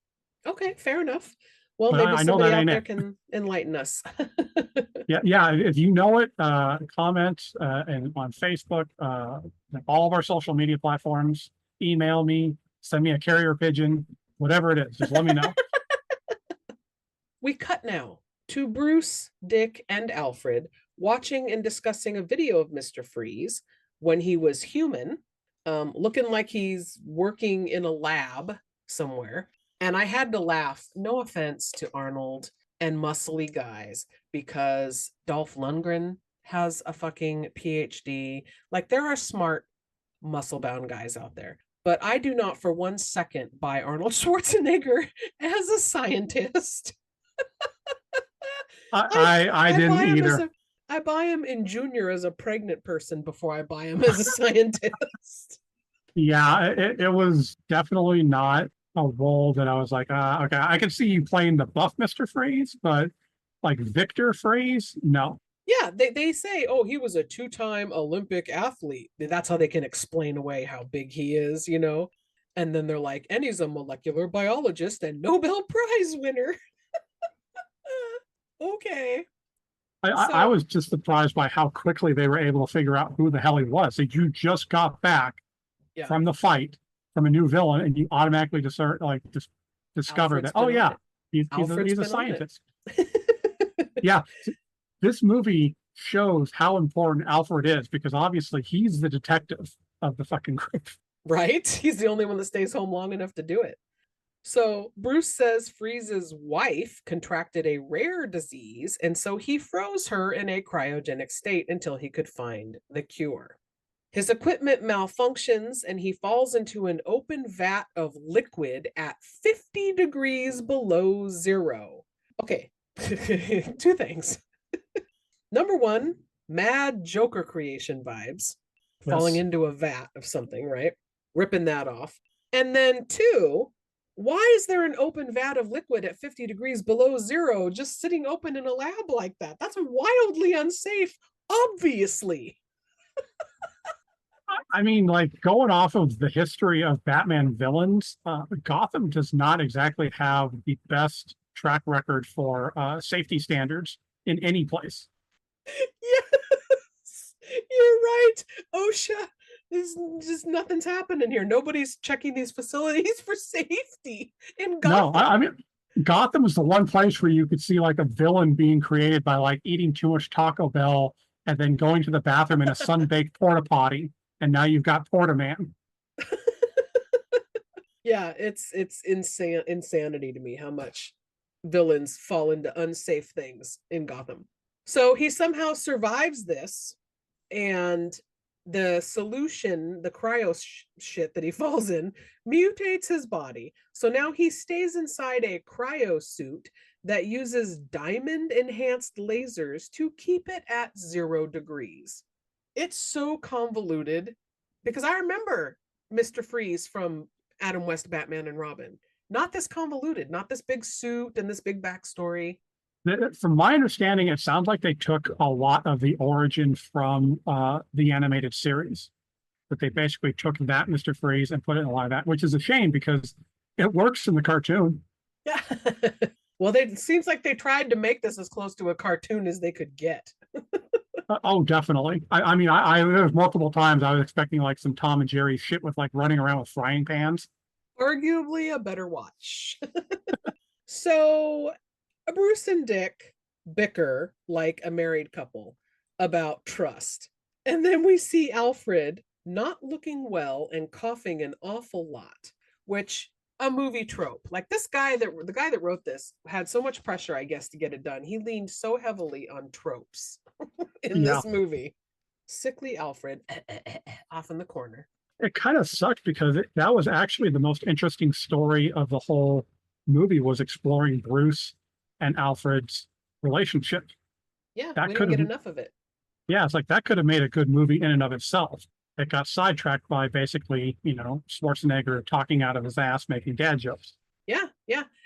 S4: Okay, fair enough. Well,
S5: But
S4: maybe
S5: I know
S4: somebody
S5: that
S4: out
S5: ain't
S4: there
S5: it.
S4: can enlighten us.
S5: Yeah. If you know it, comment and on Facebook, all of our social media platforms. Email me, send me a carrier pigeon, whatever it is. Just let me know.
S4: We cut now to Bruce, Dick, and Alfred watching and discussing a video of Mr. Freeze when he was human, looking like he's working in a lab somewhere. And I had to laugh, no offense to Arnold and muscly guys, because Dolph Lundgren has a fucking PhD. Like there are smart, muscle-bound guys out there. But I do not for 1 second buy Arnold Schwarzenegger as a scientist.
S5: I didn't either.
S4: I buy him in Junior as a pregnant person before I buy him as a scientist.
S5: Yeah, it was definitely not a role that I was like, okay, I could see you playing the buff Mr. Freeze, but like Victor Freeze, no.
S4: Yeah, they say, oh, he was a 2-time Olympic athlete. That's how they can explain away how big he is, you know? And then they're like, and he's a molecular biologist and Nobel Prize winner. Okay.
S5: I was just surprised by how quickly they were able to figure out who the hell he was. Like, you just got back from the fight from a new villain, and you automatically discover
S4: Alfred's
S5: that, oh yeah,
S4: it.
S5: he's a scientist. Yeah, this movie shows how important Alfred is, because obviously he's the detective of the fucking group.
S4: Right? He's the only one that stays home long enough to do it. So Bruce says Freeze's wife contracted a rare disease, and so he froze her in a cryogenic state until he could find the cure. His equipment malfunctions, and he falls into an open vat of liquid at 50 degrees below zero. Okay, 2 things. Number 1, mad Joker creation vibes.
S5: Yes.
S4: Falling into a vat of something, right? Ripping that off. And then 2, why is there an open vat of liquid at 50 degrees below zero just sitting open in a lab like that? That's wildly unsafe, obviously.
S5: I mean, like, going off of the history of Batman villains, Gotham does not exactly have the best track record for safety standards in any place.
S4: Yes, you're right. OSHA, there's just nothing's happening here. Nobody's checking these facilities for safety in Gotham.
S5: No, I mean, Gotham is the one place where you could see like a villain being created by like eating too much Taco Bell and then going to the bathroom in a sun-baked porta potty, and now you've got Porta Man.
S4: Yeah, it's insanity to me how much villains fall into unsafe things in Gotham. So he somehow survives this, and the solution, the shit that he falls in, mutates his body. So now he stays inside a cryo suit that uses diamond enhanced lasers to keep it at 0 degrees. It's so convoluted because I remember Mr. Freeze from Adam West Batman and Robin. Not this convoluted, not this big suit and this big backstory.
S5: From my understanding, it sounds like they took a lot of the origin from the animated series. That they basically took that Mr. Freeze and put it in live action, which is a shame because it works in the cartoon.
S4: Yeah. Well, it seems like they tried to make this as close to a cartoon as they could get.
S5: Oh, definitely. I mean, there was multiple times I was expecting like some Tom and Jerry shit with like running around with frying pans.
S4: Arguably a better watch. So Bruce and Dick bicker like a married couple about trust. And then we see Alfred not looking well and coughing an awful lot, which a movie trope. Like the guy that wrote this had so much pressure, I guess, to get it done. He leaned so heavily on tropes in this movie. Sickly Alfred off in the corner.
S5: It kind of sucked because that was actually the most interesting story of the whole movie, was exploring Bruce and Alfred's relationship.
S4: Yeah,
S5: that
S4: we didn't get enough of it.
S5: Yeah, it's like that could have made a good movie in and of itself. It got sidetracked by basically, Schwarzenegger talking out of his ass, making dad jokes.
S4: Yeah.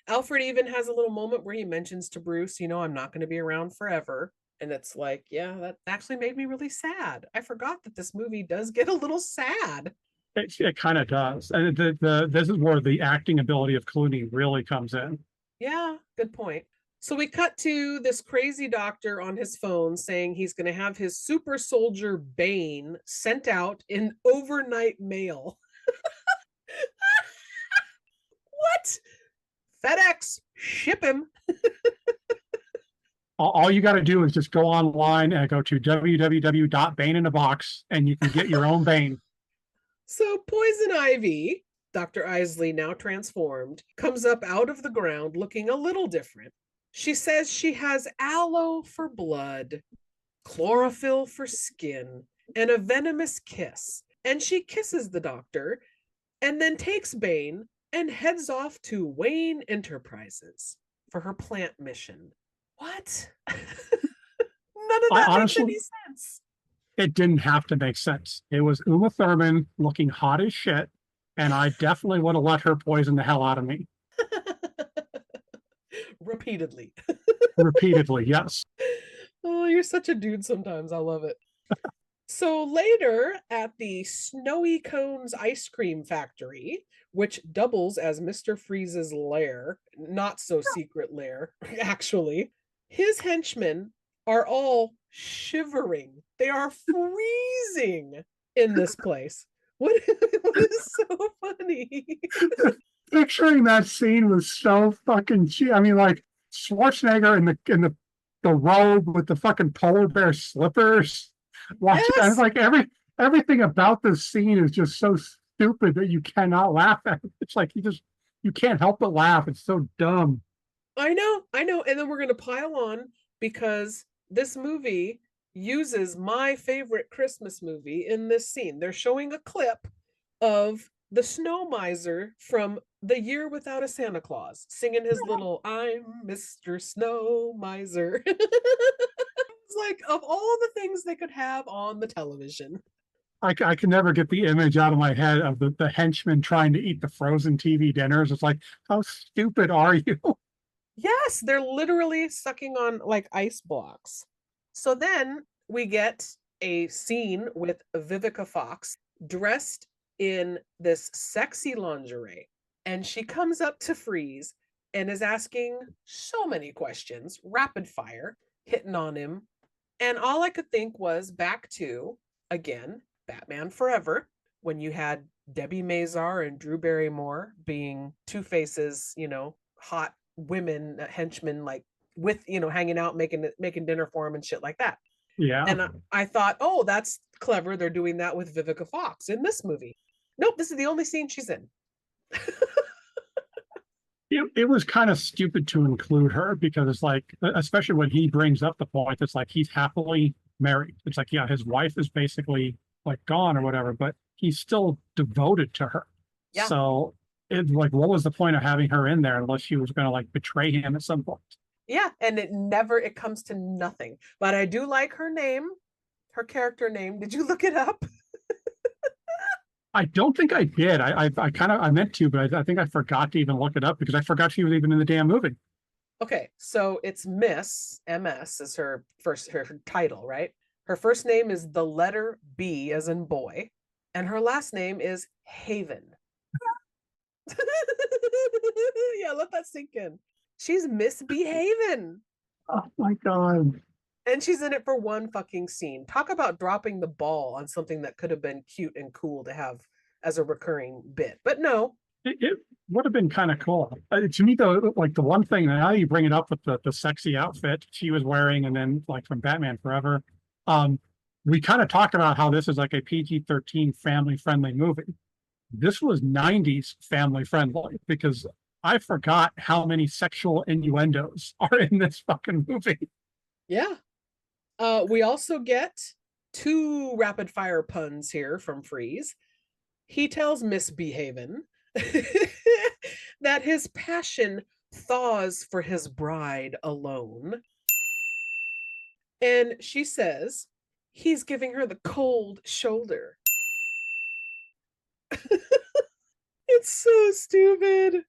S4: Alfred even has a little moment where he mentions to Bruce, I'm not going to be around forever. And it's like, yeah, that actually made me really sad. I forgot that this movie does get a little sad.
S5: It kind of does. And this is where the acting ability of Clooney really comes in.
S4: Yeah, good point. So we cut to this crazy doctor on his phone saying he's going to have his super soldier Bane sent out in overnight mail. What? FedEx, ship him.
S5: All you got to do is just go online and go to www.baneinAbox and you can get your own Bane.
S4: So Poison Ivy, Dr. Isley now transformed, comes up out of the ground looking a little different. She says she has aloe for blood, chlorophyll for skin, and a venomous kiss. And she kisses the doctor and then takes Bane and heads off to Wayne Enterprises for her plant mission. What? None of that honestly makes any sense.
S5: It didn't have to make sense. It was Uma Thurman looking hot as shit, and I definitely would have let her poison the hell out of me.
S4: Repeatedly.
S5: Repeatedly, yes.
S4: Oh, you're such a dude sometimes. I love it. So later at the Snowy Cones ice cream factory, which doubles as Mr. Freeze's lair, not so secret lair, actually, his henchmen are all shivering. They are freezing in this place. What is so funny?
S5: Picturing that scene was so fucking cheap. I mean, like Schwarzenegger in the robe with the fucking polar bear slippers. Watching, yes. It's like everything about this scene is just so stupid that you cannot laugh at it. It's like you can't help but laugh. It's so dumb.
S4: I know. And then we're gonna pile on because this movie uses my favorite Christmas movie in this scene. They're showing a clip of the Snow Miser from The Year Without a Santa Claus singing his little "I'm Mr. Snow Miser." It's like, of all the things they could have on the television,
S5: I can never get the image out of my head of the henchmen trying to eat the frozen TV dinners. It's like, how stupid are you?
S4: Yes, they're literally sucking on like ice blocks. So then we get a scene with Vivica Fox dressed in this sexy lingerie, and she comes up to Freeze and is asking so many questions, rapid fire, hitting on him. And all I could think was back to, again, Batman Forever, when you had Debbie Mazar and Drew Barrymore being Two-Face's, hot women henchmen, like with, hanging out, making dinner for him and shit like that.
S5: Yeah.
S4: And I thought, oh, that's clever. They're doing that with Vivica Fox in this movie. Nope, this is the only scene she's in.
S5: It was kind of stupid to include her because it's like, especially when he brings up the point, it's like he's happily married. It's like, yeah, his wife is basically like gone or whatever, but he's still devoted to her.
S4: Yeah.
S5: So it's like, what was the point of having her in there unless she was going to like betray him at some point?
S4: Yeah, and it comes to nothing. But I do like her name, her character name. Did you look it up?
S5: I don't think I did. I meant to, but I think I forgot to even look it up because I forgot she was even in the damn movie.
S4: Okay, so it's Miss MS is her title, right? Her first name is the letter B as in boy, and her last name is Haven. Yeah, let that sink in. She's Miss B Haven.
S5: Oh my God.
S4: And she's in it for one fucking scene. Talk about dropping the ball on something that could have been cute and cool to have as a recurring bit. But no.
S5: It would have been kind of cool. To me, though, like the one thing, now you bring it up with the sexy outfit she was wearing, and then like from Batman Forever, we kind of talked about how this is like a PG-13 family-friendly movie. This was 90s family-friendly because I forgot how many sexual innuendos are in this fucking movie.
S4: Yeah. We also get 2 rapid fire puns here from Freeze. He tells Miss Behaven that his passion thaws for his bride alone. And she says he's giving her the cold shoulder. It's so stupid.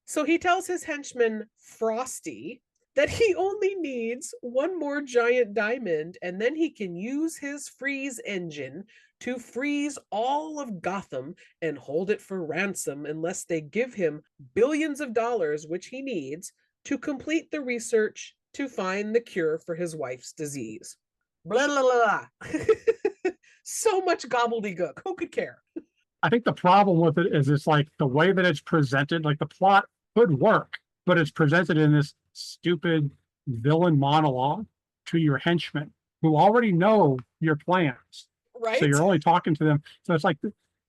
S4: So he tells his henchman Frosty that he only needs one more giant diamond and then he can use his freeze engine to freeze all of Gotham and hold it for ransom unless they give him billions of dollars, which he needs to complete the research to find the cure for his wife's disease. Blah, blah, blah, blah. So much gobbledygook. Who could care?
S5: I think the problem with it is it's like the way that it's presented, like the plot could work, but it's presented in this stupid villain monologue to your henchmen who already know your plans.
S4: Right.
S5: So you're only talking to them. So it's like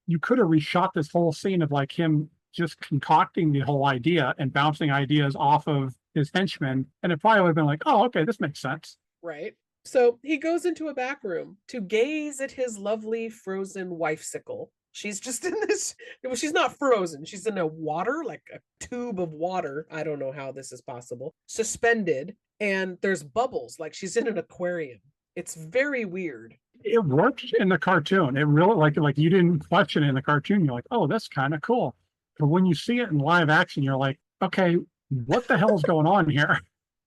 S5: you could have reshot this whole scene of like him just concocting the whole idea and bouncing ideas off of his henchmen. And it probably would have been like, oh, okay, this makes sense.
S4: Right. So he goes into a back room to gaze at his lovely frozen wifesicle. She's just in this, well, she's not frozen. She's in a water, like a tube of water. I don't know how this is possible. Suspended, and there's bubbles, like she's in an aquarium. It's very weird.
S5: It worked in the cartoon. It really like you didn't question it in the cartoon. You're like, oh, that's kind of cool. But when you see it in live action, you're like, okay, what the hell is going on here?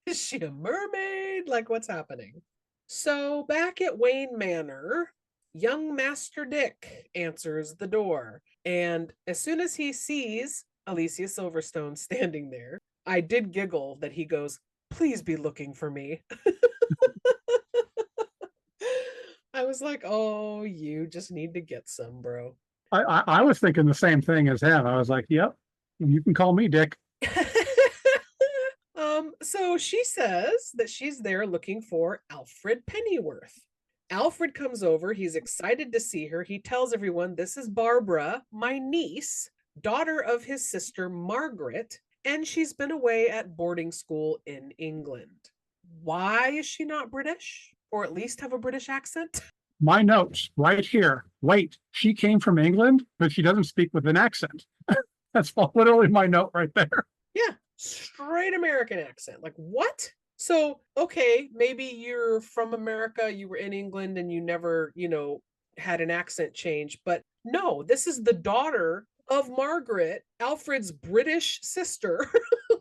S4: Is she a mermaid? Like, what's happening? So back at Wayne Manor, young Master Dick answers the door. And as soon as he sees Alicia Silverstone standing there, I did giggle that he goes, please be looking for me. I was like, oh, you just need to get some, bro.
S5: I was thinking the same thing as him. I was like, yep, you can call me Dick.
S4: So she says that she's there looking for Alfred Pennyworth. Alfred comes over. He's excited to see her. He tells everyone, this is Barbara, my niece, daughter of his sister Margaret, and she's been away at boarding school in England. Why is she not British? Or at least have a British accent?
S5: My notes right here. Wait, she came from England, but she doesn't speak with an accent. That's literally my note right there.
S4: Yeah, straight American accent. Like, what? So, okay, maybe you're from America, you were in England, and you never, had an accent change. But no, this is the daughter of Margaret, Alfred's British sister.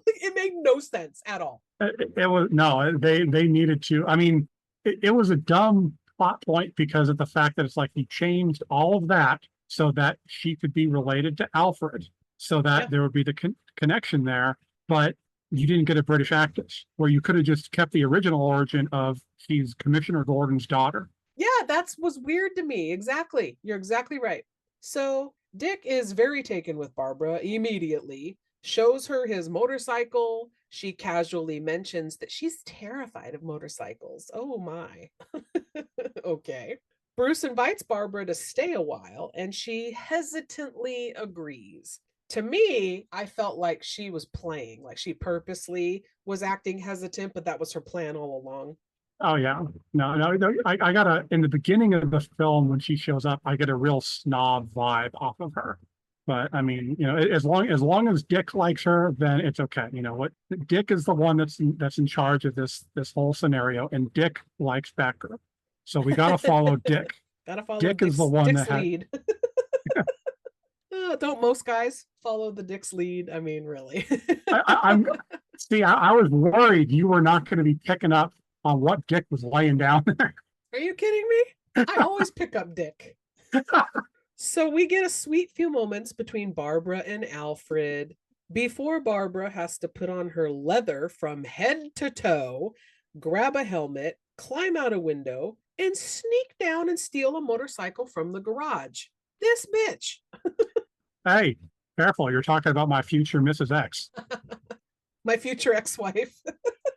S4: It made no sense at all.
S5: It was, no, they needed to. I mean, it was a dumb plot point because of the fact that it's like he changed all of that so that she could be related to Alfred, so that there would be the connection there. But you didn't get a British actress, where you could have just kept the original origin of she's Commissioner Gordon's daughter.
S4: Yeah, that was weird to me. Exactly. You're exactly right. So Dick is very taken with Barbara immediately, shows her his motorcycle. She casually mentions that she's terrified of motorcycles. Oh my. Okay. Bruce invites Barbara to stay a while, and she hesitantly agrees. To me, I felt like she was playing, like she purposely was acting hesitant, but that was her plan all along.
S5: Oh yeah, no. I got in the beginning of the film when she shows up, I get a real snob vibe off of her. But I mean, as long as Dick likes her, then it's okay. You know what? Dick is the one that's in charge of this whole scenario, and Dick likes Batgirl, so we got to follow Dick.
S4: Gotta follow
S5: Dick is the one
S4: Dick's
S5: that had.
S4: lead. Don't most guys follow the Dick's lead? I mean, really.
S5: I'm see. I was worried you were not going to be picking up on what Dick was laying down there.
S4: Are you kidding me? I always pick up Dick. So we get a sweet few moments between Barbara and Alfred before Barbara has to put on her leather from head to toe, grab a helmet, climb out a window, and sneak down and steal a motorcycle from the garage. This bitch.
S5: Hey, careful! You're talking about my future Mrs. X.
S4: My future ex-wife.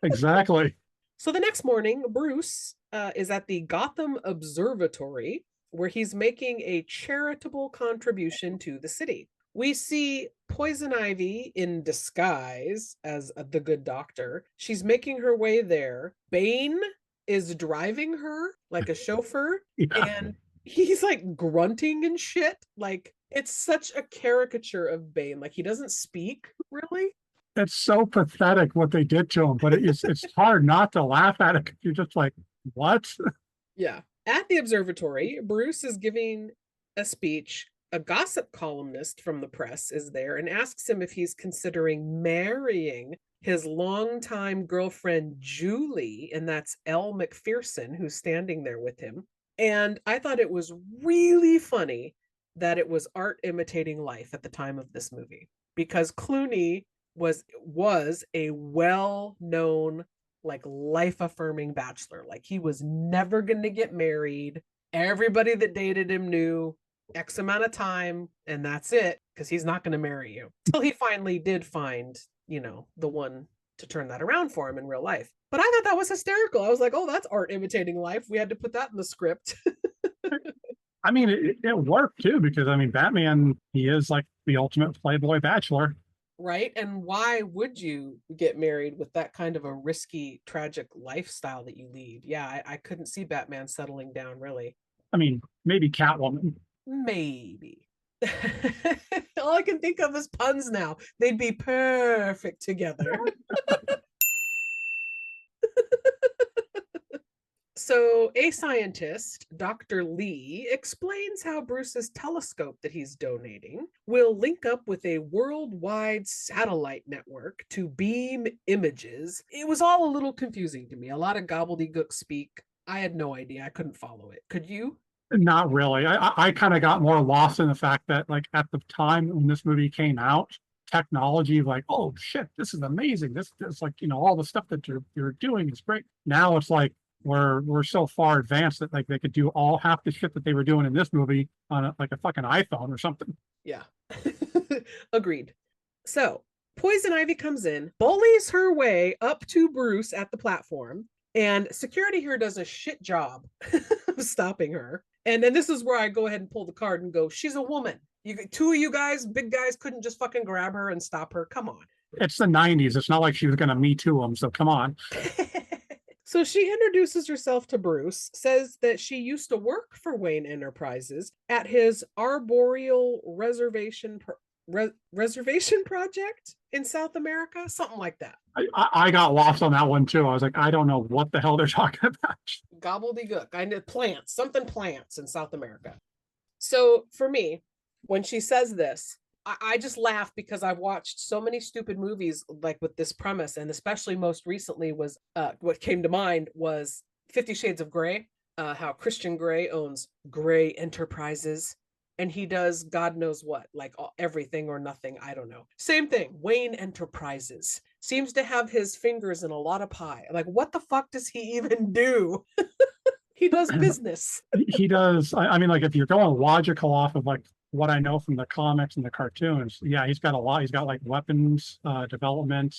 S5: Exactly.
S4: So the next morning, Bruce is at the Gotham Observatory, where he's making a charitable contribution to the city. We see Poison Ivy in disguise as the good doctor. She's making her way there. Bane is driving her like a chauffeur,
S5: Yeah.
S4: and he's like grunting and shit. Like, it's such a caricature of Bane. Like, he doesn't speak really.
S5: It's so pathetic what they did to him, but it's hard not to laugh at it. You're just like, what?
S4: Yeah. At the observatory, Bruce is giving a speech. A gossip columnist from the press is there and asks him if he's considering marrying his longtime girlfriend, Julie, and that's Elle Macpherson, who's standing there with him. And I thought it was really funny that it was art imitating life at the time of this movie, because Clooney was a well-known, like, life-affirming bachelor. Like, he was never going to get married. Everybody that dated him knew X amount of time, and that's it, because he's not going to marry you. Until he finally did find, the one to turn that around for him in real life. But I thought that was hysterical. I was like, oh, that's art imitating life. We had to put that in the script.
S5: I mean, it worked too, because I mean, Batman, he is like the ultimate playboy bachelor.
S4: Right? And why would you get married with that kind of a risky, tragic lifestyle that you lead? Yeah, I couldn't see Batman settling down, really.
S5: I mean, maybe Catwoman.
S4: Maybe. All I can think of is puns now. They'd be perfect together. So a scientist, Dr. Lee, explains how Bruce's telescope that he's donating will link up with a worldwide satellite network to beam images. It was all a little confusing to me. A lot of gobbledygook speak. I had no idea. I couldn't follow it. Could you?
S5: Not really. I kind of got more lost in the fact that, like, at the time when this movie came out, technology, like, oh shit, this is amazing. This like, all the stuff that you're doing is great. Now it's like we're so far advanced that, like, they could do all half the shit that they were doing in this movie on a fucking iPhone or something.
S4: Yeah. Agreed. So Poison Ivy comes in, bullies her way up to Bruce at the platform, and security here does a shit job of stopping her. And then this is where I go ahead and pull the card and go, she's a woman. Two of you guys, big guys, couldn't just fucking grab her and stop her. Come on.
S5: It's the 90s. It's not like she was going to Me Too him. So come on.
S4: So she introduces herself to Bruce, says that she used to work for Wayne Enterprises at his arboreal reservation project in South America, something like that.
S5: I got lost on that one too. I was like, I don't know what the hell they're talking about.
S4: Gobbledygook. I know plants in South America. So for me, when she says this, I just laugh because I've watched so many stupid movies like with this premise, and especially most recently was what came to mind was 50 Shades of Grey, how Christian Grey owns Grey Enterprises, and he does God knows what, like everything or nothing. I don't know. Same thing. Wayne Enterprises seems to have his fingers in a lot of pie. Like, what the fuck does he even do? He does business.
S5: He does. I mean, like, if you're going logical off of like what I know from the comics and the cartoons, yeah, he's got a lot. He's got like weapons development,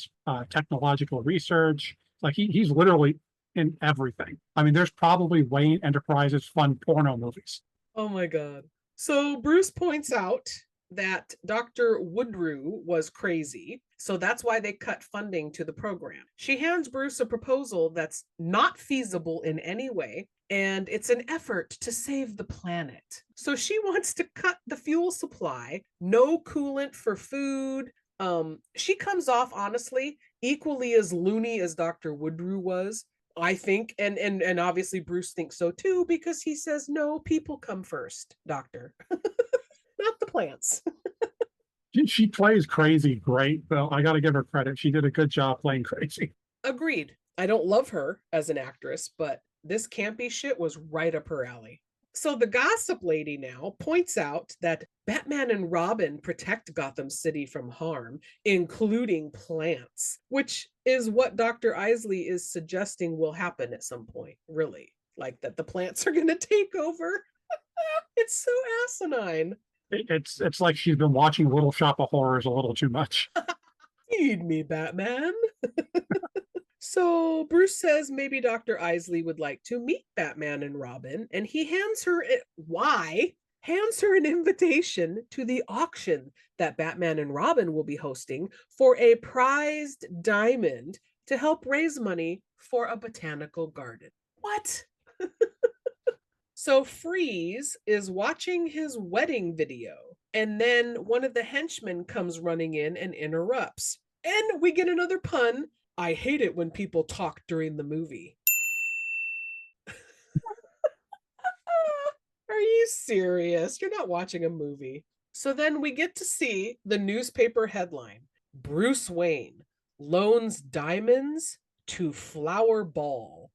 S5: technological research. Like he's literally in everything. I mean, there's probably Wayne Enterprises fun porno movies.
S4: Oh my God. So Bruce points out that Dr. Woodrue was crazy, so that's why they cut funding to the program. She hands Bruce a proposal that's not feasible in any way, and it's an effort to save the planet. So she wants to cut the fuel supply, no coolant for food. She comes off, honestly, equally as loony as Dr. Woodrue was, I think, and obviously Bruce thinks so too, because he says, no, people come first, doctor. Not the plants.
S5: She plays crazy great, though. I got to give her credit. She did a good job playing crazy.
S4: Agreed. I don't love her as an actress, but this campy shit was right up her alley. So the gossip lady now points out that Batman and Robin protect Gotham City from harm, including plants, which is what Dr. Isley is suggesting will happen at some point, really. Like that the plants are going to take over. It's so asinine.
S5: It's like she's been watching Little Shop of Horrors a little too much.
S4: Feed me, Batman. So Bruce says maybe Dr. Isley would like to meet Batman and Robin, and he hands her an invitation to the auction that Batman and Robin will be hosting for a prized diamond to help raise money for a botanical garden. What? So Freeze is watching his wedding video, and then one of the henchmen comes running in and interrupts. And we get another pun. I hate it when people talk during the movie. Are you serious? You're not watching a movie. So then we get to see the newspaper headline: Bruce Wayne loans diamonds to Flower Ball.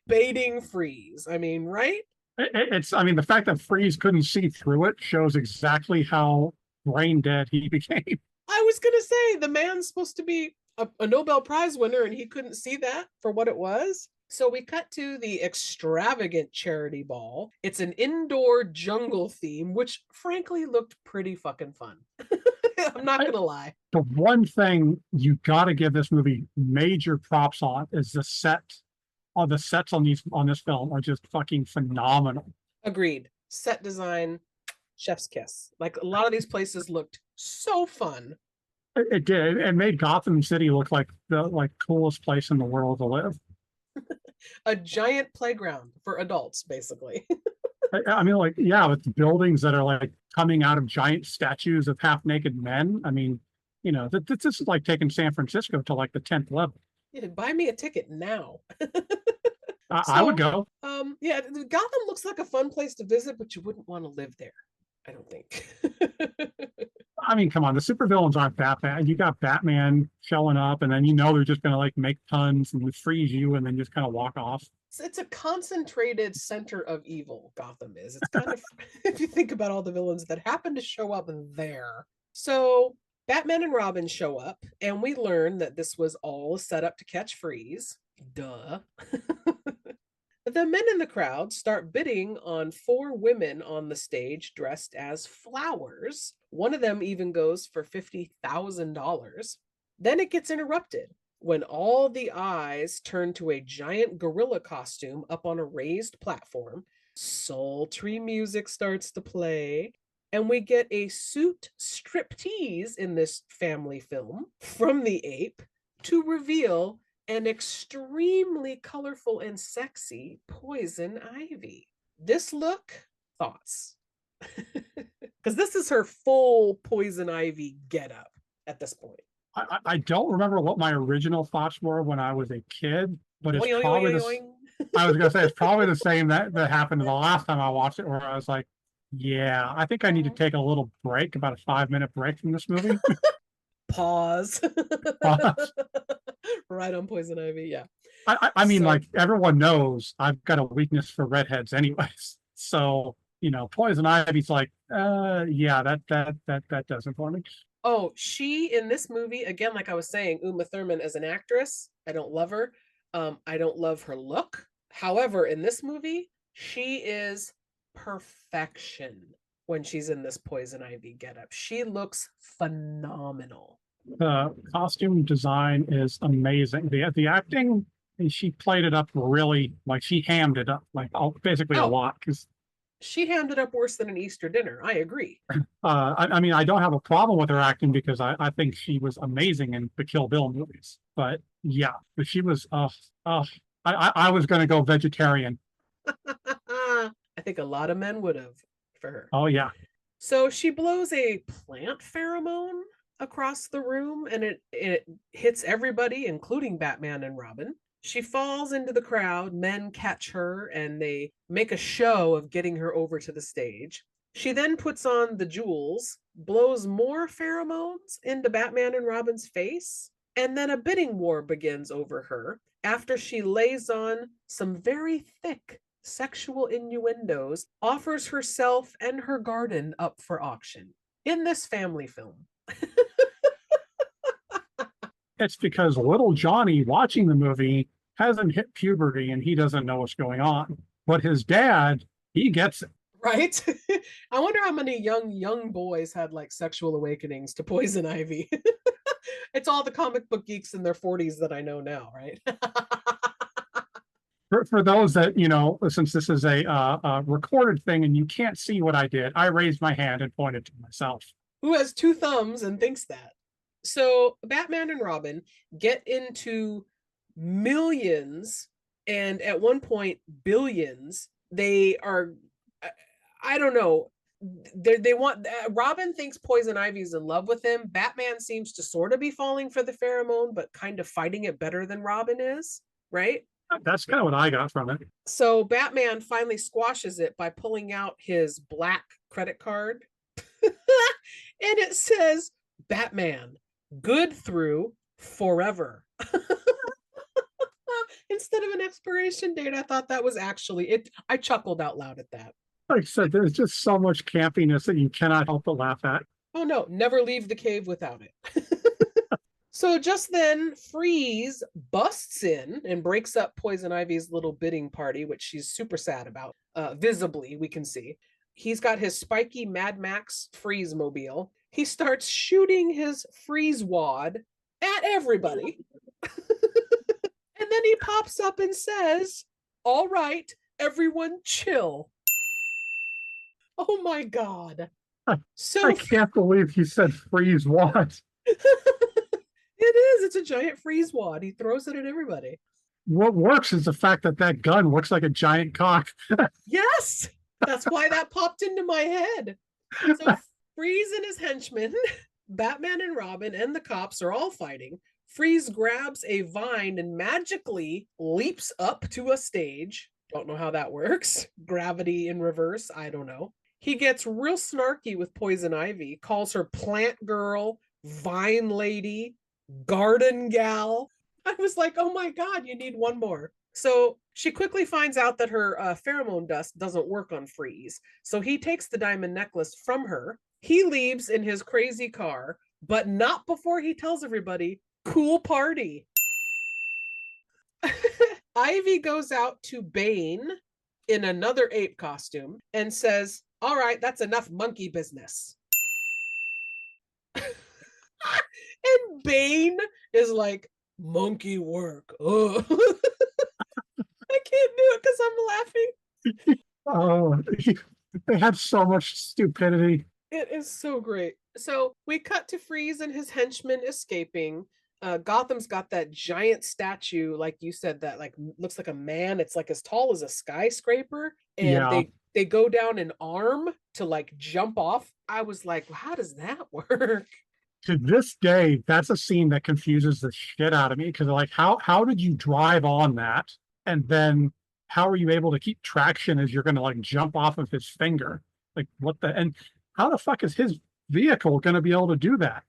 S4: Baiting Freeze. I mean, right?
S5: I mean, the fact that Freeze couldn't see through it shows exactly how brain dead he became.
S4: I was going to say, the man's supposed to be a Nobel Prize winner, and he couldn't see that for what it was. So we cut to the extravagant charity ball. It's an indoor jungle theme, which frankly looked pretty fucking fun. I'm not going to lie.
S5: The one thing you got to give this movie major props on is the set. All the sets on this film are just fucking phenomenal.
S4: Agreed. Set design, chef's kiss. Like, a lot of these places looked so fun.
S5: It did. It made Gotham City look like the coolest place in the world to live.
S4: A giant playground for adults, basically.
S5: I mean, like, yeah, with buildings that are like coming out of giant statues of half-naked men. I mean, you know, this is like taking San Francisco to like the 10th level.
S4: Yeah, buy me a ticket now.
S5: I would go.
S4: Yeah, Gotham looks like a fun place to visit, but you wouldn't want to live there, I don't think.
S5: I mean, come on, the supervillains aren't that bad. You got Batman showing up, and then you know they're just gonna like make puns and freeze you, and then just kind of walk off.
S4: It's a concentrated center of evil, Gotham is. It's kind of, if you think about all the villains that happen to show up there. So Batman and Robin show up, and we learn that this was all a setup to catch Freeze. Duh. The men in the crowd start bidding on 4 women on the stage dressed as flowers. One of them even goes for $50,000. Then it gets interrupted when all the eyes turn to a giant gorilla costume up on a raised platform. Sultry music starts to play, and we get a suit striptease in this family film from the ape to reveal an extremely colorful and sexy Poison Ivy. This look, thoughts? Because this is her full Poison Ivy getup at this point.
S5: I don't remember what my original thoughts were when I was a kid, but it's
S4: Oing,
S5: probably
S4: oing,
S5: the,
S4: oing.
S5: I was gonna say it's probably the same that happened the last time I watched it, where I was like, yeah, I think I need to take a little break, about a 5-minute break from this movie.
S4: Pause.
S5: Pause.
S4: Right on Poison Ivy, yeah.
S5: I mean,
S4: So-
S5: like, everyone knows I've got a weakness for redheads anyways. So, you know, Poison Ivy's like, yeah, that does it for me.
S4: Oh, she in this movie, again, like I was saying, Uma Thurman as an actress, I don't love her. I don't love her look. However, in this movie, she is perfection when she's in this Poison Ivy getup. She looks phenomenal.
S5: The costume design is amazing. The acting, she played it up really, like she hammed it up, like basically a
S4: Oh.
S5: lot, because
S4: She hammed up worse than an Easter dinner. I agree.
S5: I mean, I don't have a problem with her acting because I think she was amazing in the Kill Bill movies. But yeah, but she was, I was going to go vegetarian.
S4: I think a lot of men would have for her.
S5: Oh, yeah.
S4: So she blows a plant pheromone across the room and it hits everybody, including Batman and Robin. She falls into the crowd. Men catch her and they make a show of getting her over to the stage. She then puts on the jewels, blows more pheromones into Batman and Robin's face, and then a bidding war begins over her after she lays on some very thick sexual innuendos, offers herself and her garden up for auction in this family film.
S5: It's because little Johnny watching the movie hasn't hit puberty and he doesn't know what's going on. But his dad, he gets it.
S4: Right? I wonder how many young boys had like sexual awakenings to Poison Ivy. It's all the comic book geeks in their 40s that I know now, right?
S5: For those that, you know, since this is a recorded thing and you can't see what I did, I raised my hand and pointed to myself.
S4: Who has two thumbs and thinks that? So Batman and Robin get into millions and at one point billions. They are, I don't know. They want Robin thinks Poison Ivy's in love with him. Batman seems to sort of be falling for the pheromone, but kind of fighting it better than Robin is, right?
S5: That's kind of what I got from it.
S4: So Batman finally squashes it by pulling out his black credit card. And it says, Batman, good through forever. Instead of an expiration date, I thought that was actually it. I chuckled out loud at that.
S5: Like I said, there's just so much campiness that you cannot help but laugh at.
S4: Oh no, never leave the cave without it. So just then, Freeze busts in and breaks up Poison Ivy's little bidding party, which she's super sad about. Visibly, we can see. He's got his spiky Mad Max Freeze mobile. He starts shooting his freeze wad at everybody. And then he pops up and says, all right, everyone chill. Oh my God. So
S5: I can't believe he said freeze what?
S4: It is. It's a giant freeze wad. He throws it at everybody.
S5: What works is the fact that that gun looks like a giant cock.
S4: Yes, that's why that popped into my head. So Freeze and his henchmen, Batman and Robin and the cops are all fighting. Freeze grabs a vine and magically leaps up to a stage. Don't know how that works. Gravity in reverse. I don't know. He gets real snarky with Poison Ivy, calls her plant girl, vine lady, garden gal. I was like, oh my God, you need one more. So she quickly finds out that her pheromone dust doesn't work on Freeze. So he takes the diamond necklace from her. He leaves in his crazy car, but not before he tells everybody, cool party. Ivy goes out to Bane in another ape costume and says, all right, that's enough monkey business. And Bane is like, monkey work. Oh. I can't do it because I'm laughing.
S5: Oh, they had so much stupidity.
S4: It is so great. So we cut to Freeze and his henchmen escaping. Gotham's got that giant statue, like you said, that like looks like a man. It's like as tall as a skyscraper, and
S5: Yeah.
S4: they go down an arm to like jump off. I was like, well, how does that work?
S5: To this day, that's a scene that confuses the shit out of me because like how did you drive on that? And then how are you able to keep traction as you're gonna like jump off of his finger? Like what the and how the fuck is his vehicle gonna be able to do that?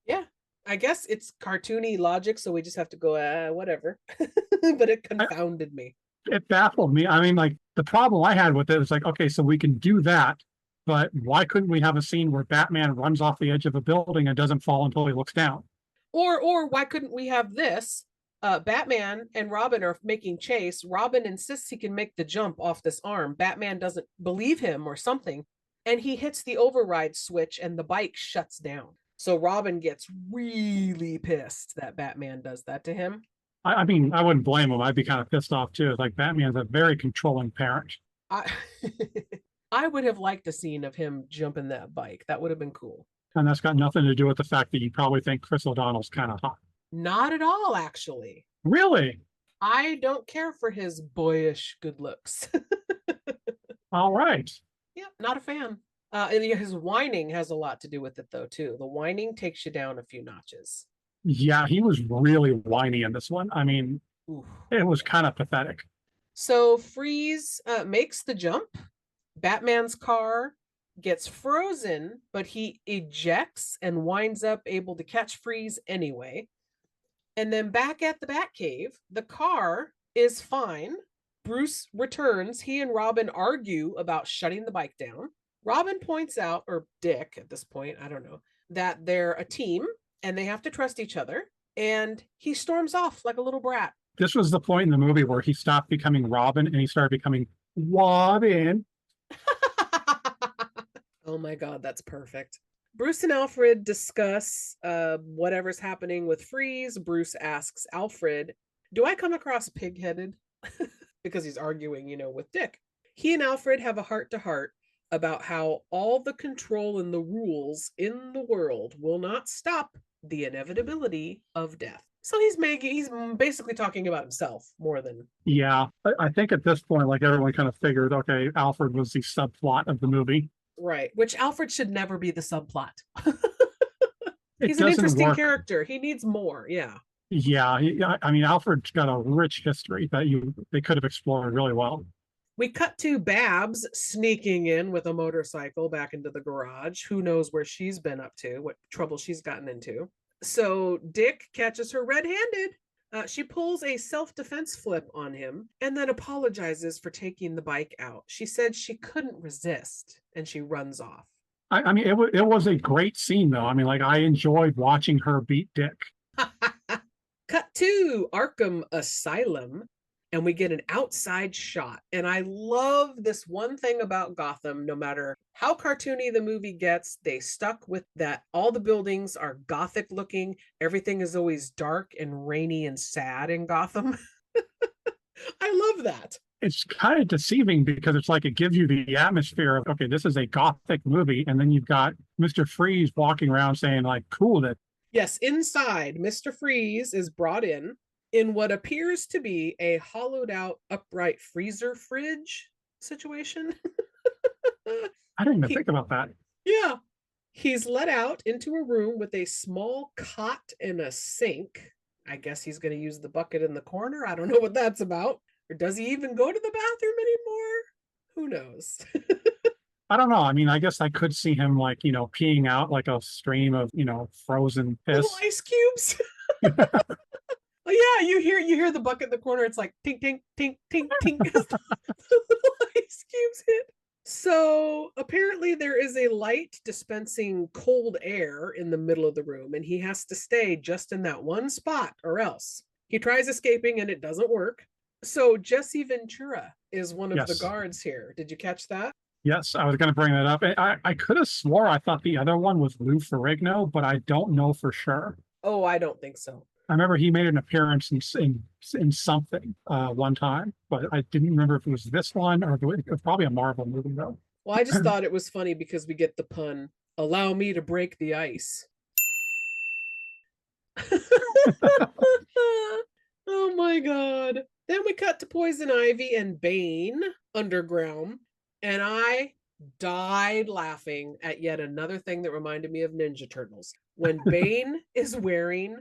S4: Yeah, I guess it's cartoony logic, so we just have to go, whatever. But it confounded me.
S5: It baffled me. I mean, like the problem I had with it is like, okay, so we can do that, but why couldn't we have a scene where Batman runs off the edge of a building and doesn't fall until he looks down?
S4: Or why couldn't we have this? Batman and Robin are making chase. Robin insists he can make the jump off this arm. Batman doesn't believe him or something. And he hits the override switch and the bike shuts down. So Robin gets really pissed that Batman does that to him.
S5: I mean, I wouldn't blame him. I'd be kind of pissed off too. It's like Batman's a very controlling parent.
S4: I I would have liked a scene of him jumping that bike. That would have been cool.
S5: And that's got nothing to do with the fact that you probably think Chris O'Donnell's kind of hot.
S4: Not at all, actually.
S5: Really?
S4: I don't care for his boyish good looks.
S5: All right.
S4: Yeah, not a fan. And his whining has a lot to do with it, though, too. The whining takes you down a few notches.
S5: Yeah, he was really whiny in this one. I mean,
S4: Oof.
S5: it was kind of pathetic.
S4: So Freeze makes the jump. Batman's car gets frozen, but he ejects and winds up able to catch Freeze anyway. And then back at the Batcave, the car is fine. Bruce returns. He and Robin argue about shutting the bike down. Robin points out, or Dick at this point, I don't know, that they're a team and they have to trust each other. And he storms off like a little brat.
S5: This was the point in the movie where he stopped becoming Robin and he started becoming Robin.
S4: Oh my God, that's perfect. Bruce and Alfred discuss whatever's happening with Freeze. Bruce asks Alfred, do I come across pig-headed? Because he's arguing, with Dick. He and Alfred have a heart-to-heart about how all the control and the rules in the world will not stop the inevitability of death. So he's basically talking about himself more than...
S5: Yeah, I think at this point, like everyone kind of figured, okay, Alfred was the subplot of the movie.
S4: Right, which Alfred should never be the subplot.
S5: It
S4: He's an
S5: doesn't
S4: interesting
S5: work.
S4: character. He needs more, yeah.
S5: Yeah, I mean, Alfred's got a rich history that they could have explored really well.
S4: We cut to Babs sneaking in with a motorcycle back into the garage. Who knows where she's been up to, what trouble she's gotten into. So Dick catches her red-handed. She pulls a self-defense flip on him and then apologizes for taking the bike out. She said she couldn't resist and she runs off.
S5: I mean, it was a great scene, though. I mean, like, I enjoyed watching her beat Dick.
S4: Cut to Arkham Asylum, and we get an outside shot. And I love this one thing about Gotham. No matter how cartoony the movie gets, they stuck with that. All the buildings are Gothic looking. Everything is always dark and rainy and sad in Gotham. I love that.
S5: It's kind of deceiving because it's like it gives you the atmosphere of, okay, this is a Gothic movie. And then you've got Mr. Freeze walking around saying, like, cool, that.
S4: Yes, inside, Mr. Freeze is brought in what appears to be a hollowed out upright freezer fridge situation.
S5: I didn't even think about that.
S4: Yeah. He's let out into a room with a small cot and a sink. I guess he's going to use the bucket in the corner. I don't know what that's about. Or does he even go to the bathroom anymore? Who knows?
S5: I don't know. I mean, I guess I could see him like, peeing out like a stream of, frozen piss.
S4: Little ice cubes. Oh yeah, you hear the bucket in the corner. It's like tink, tink, tink, tink, tink as the little ice cubes hit. So apparently there is a light dispensing cold air in the middle of the room, and he has to stay just in that one spot or else. He tries escaping and it doesn't work. So Jesse Ventura is one of the guards here. Did you catch that?
S5: Yes, I was going to bring that up. I could have swore I thought the other one was Lou Ferrigno, but I don't know for sure.
S4: Oh, I don't think so.
S5: I remember he made an appearance in something one time, but I didn't remember if it was this one or it was probably a Marvel movie, though.
S4: Well, I just thought it was funny because we get the pun, allow me to break the ice. Oh my God. Then we cut to Poison Ivy and Bane underground, and I died laughing at yet another thing that reminded me of Ninja Turtles. When Bane is wearing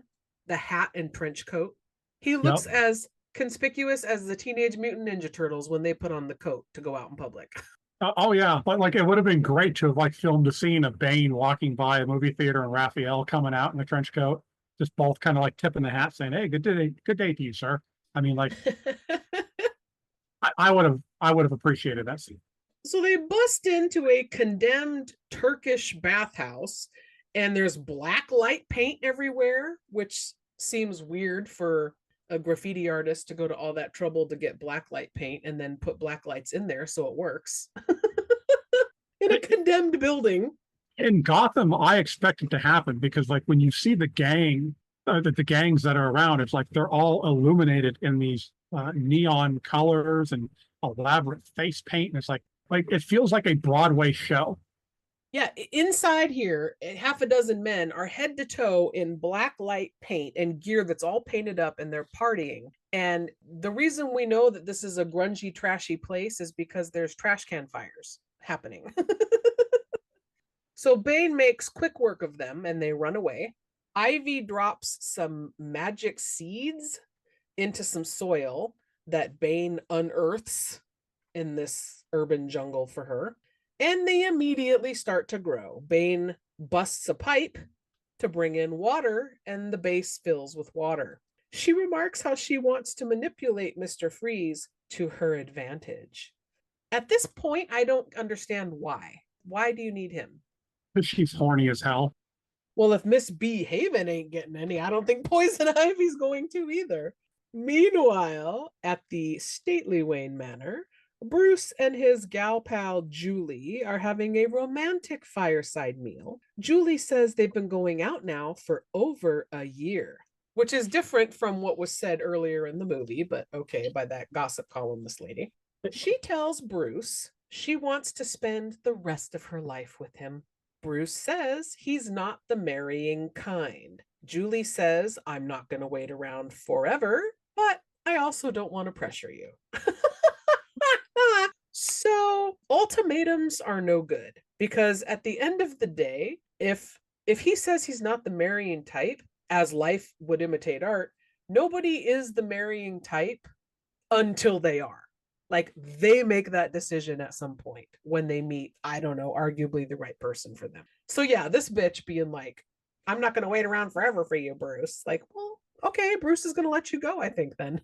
S4: the hat and trench coat, he looks as conspicuous as the Teenage Mutant Ninja Turtles when they put on the coat to go out in public.
S5: Oh yeah, but like it would have been great to have like filmed a scene of Bane walking by a movie theater and Raphael coming out in a trench coat, just both kind of like tipping the hat, saying, "Hey, good day to you, sir." I mean, like, I would have appreciated that scene.
S4: So they bust into a condemned Turkish bathhouse, and there's black light paint everywhere, which seems weird for a graffiti artist to go to all that trouble to get black light paint and then put black lights in there so it works. In a condemned building.
S5: In Gotham, I expect it to happen because, like, when you see the gang, the gangs that are around, it's like they're all illuminated in these neon colors and elaborate face paint, and it's like it feels like a Broadway show.
S4: Yeah, inside here, half a dozen men are head to toe in black light paint and gear that's all painted up, and they're partying. And the reason we know that this is a grungy, trashy place is because there's trash can fires happening. So Bane makes quick work of them and they run away. Ivy drops some magic seeds into some soil that Bane unearths in this urban jungle for her. And they immediately start to grow. Bane busts a pipe to bring in water, and the base fills with water. She remarks how she wants to manipulate Mr. Freeze to her advantage. At this point, I don't understand why. Why do you need him?
S5: But she's horny as hell.
S4: Well, if Miss B. Haven ain't getting any, I don't think Poison Ivy's going to either. Meanwhile, at the stately Wayne Manor, Bruce and his gal pal Julie are having a romantic fireside meal. Julie says they've been going out now for over a year, which is different from what was said earlier in the movie, but okay, by that gossip columnist lady. She tells Bruce she wants to spend the rest of her life with him. Bruce says he's not the marrying kind. Julie says, I'm not going to wait around forever, but I also don't want to pressure you. So ultimatums are no good, because at the end of the day, if he says he's not the marrying type, as life would imitate art, nobody is the marrying type until they are. Like, they make that decision at some point when they meet, I don't know, arguably the right person for them. So yeah, this bitch being like, I'm not going to wait around forever for you, Bruce. Like, well, okay, Bruce is going to let you go, I think, then.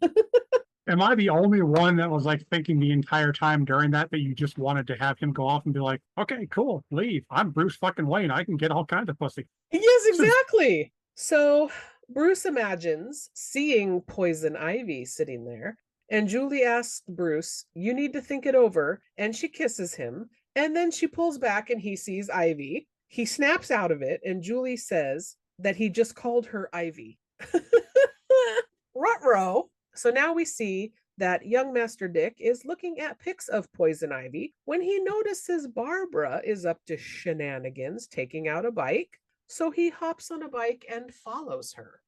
S5: Am I the only one that was like thinking the entire time during that you just wanted to have him go off and be like, okay, cool, leave. I'm Bruce fucking Wayne. I can get all kinds of pussy.
S4: Yes, exactly. So Bruce imagines seeing Poison Ivy sitting there, and Julie asks Bruce, you need to think it over, and she kisses him, and then she pulls back and he sees Ivy. He snaps out of it, and Julie says that he just called her Ivy. Ruh-roh. So now we see that young Master Dick is looking at pics of Poison Ivy when he notices Barbara is up to shenanigans taking out a bike. So he hops on a bike and follows her.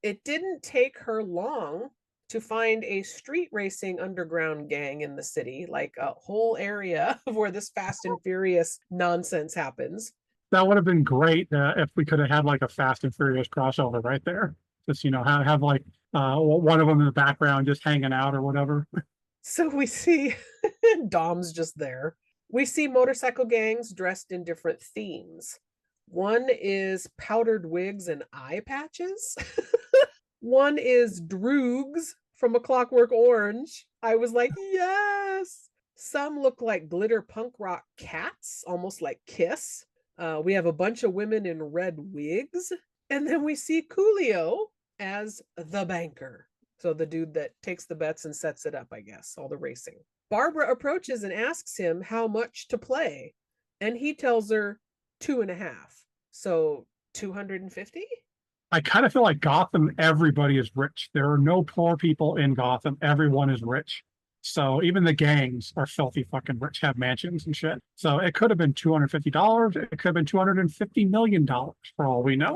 S4: It didn't take her long to find a street racing underground gang in the city, like a whole area where this Fast and Furious nonsense happens.
S5: That would have been great if we could have had like a Fast and Furious crossover right there. Just, have like one of them in the background just hanging out or whatever.
S4: So we see Dom's just there. We see motorcycle gangs dressed in different themes. One is powdered wigs and eye patches. One is droogs from A Clockwork Orange. I was like, yes. Some look like glitter punk rock cats, almost like Kiss. We have a bunch of women in red wigs. And then we see Coolio as the banker. So the dude that takes the bets and sets it up, I guess, all the racing. Barbara approaches and asks him how much to play. And he tells her 2.5. So 250?
S5: I kind of feel like Gotham, everybody is rich. There are no poor people in Gotham. Everyone is rich. So even the gangs are filthy fucking rich, have mansions and shit. So it could have been $250. It could have been $250 million for all we know.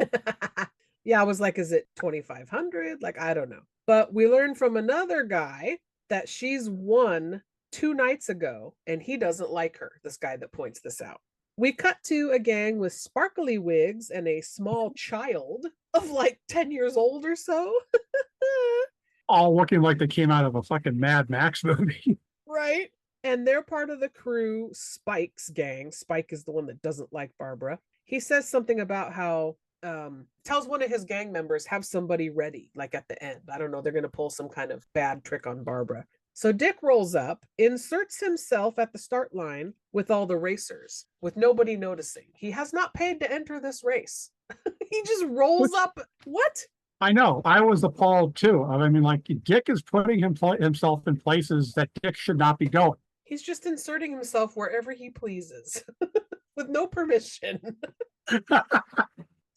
S4: Yeah, I was like, is it 2,500? Like, I don't know. But we learned from another guy that she's won 2 nights ago, and he doesn't like her, this guy that points this out. We cut to a gang with sparkly wigs and a small child of like 10 years old or so.
S5: All looking like they came out of a fucking Mad Max movie.
S4: Right? And they're part of the crew Spike's gang. Spike is the one that doesn't like Barbara. He says something about how, tells one of his gang members, have somebody ready, like at the end. I don't know, they're going to pull some kind of bad trick on Barbara. So Dick rolls up, inserts himself at the start line with all the racers, with nobody noticing. He has not paid to enter this race. He just rolls up. What?
S5: I know. I was appalled too. I mean, like, Dick is putting himself in places that Dick should not be going.
S4: He's just inserting himself wherever he pleases with no permission.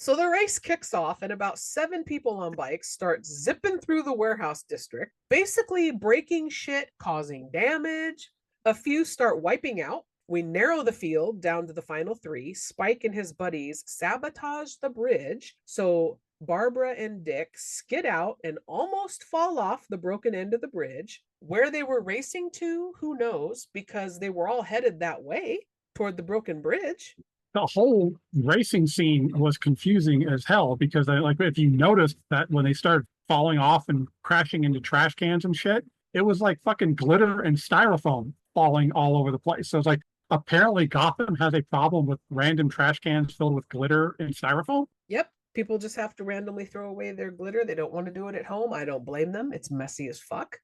S4: So the race kicks off, and about 7 people on bikes start zipping through the warehouse district, basically breaking shit, causing damage. A few start wiping out. We narrow the field down to the final 3. Spike and his buddies sabotage the bridge. So Barbara and Dick skid out and almost fall off the broken end of the bridge. Where they were racing to, who knows, because they were all headed that way toward the broken bridge.
S5: The whole racing scene was confusing as hell because like if you noticed that when they started falling off and crashing into trash cans and shit, it was like fucking glitter and styrofoam falling all over the place. So it's like apparently Gotham has a problem with random trash cans filled with glitter and styrofoam.
S4: Yep. People just have to randomly throw away their glitter. They don't want to do it at home. I don't blame them. It's messy as fuck.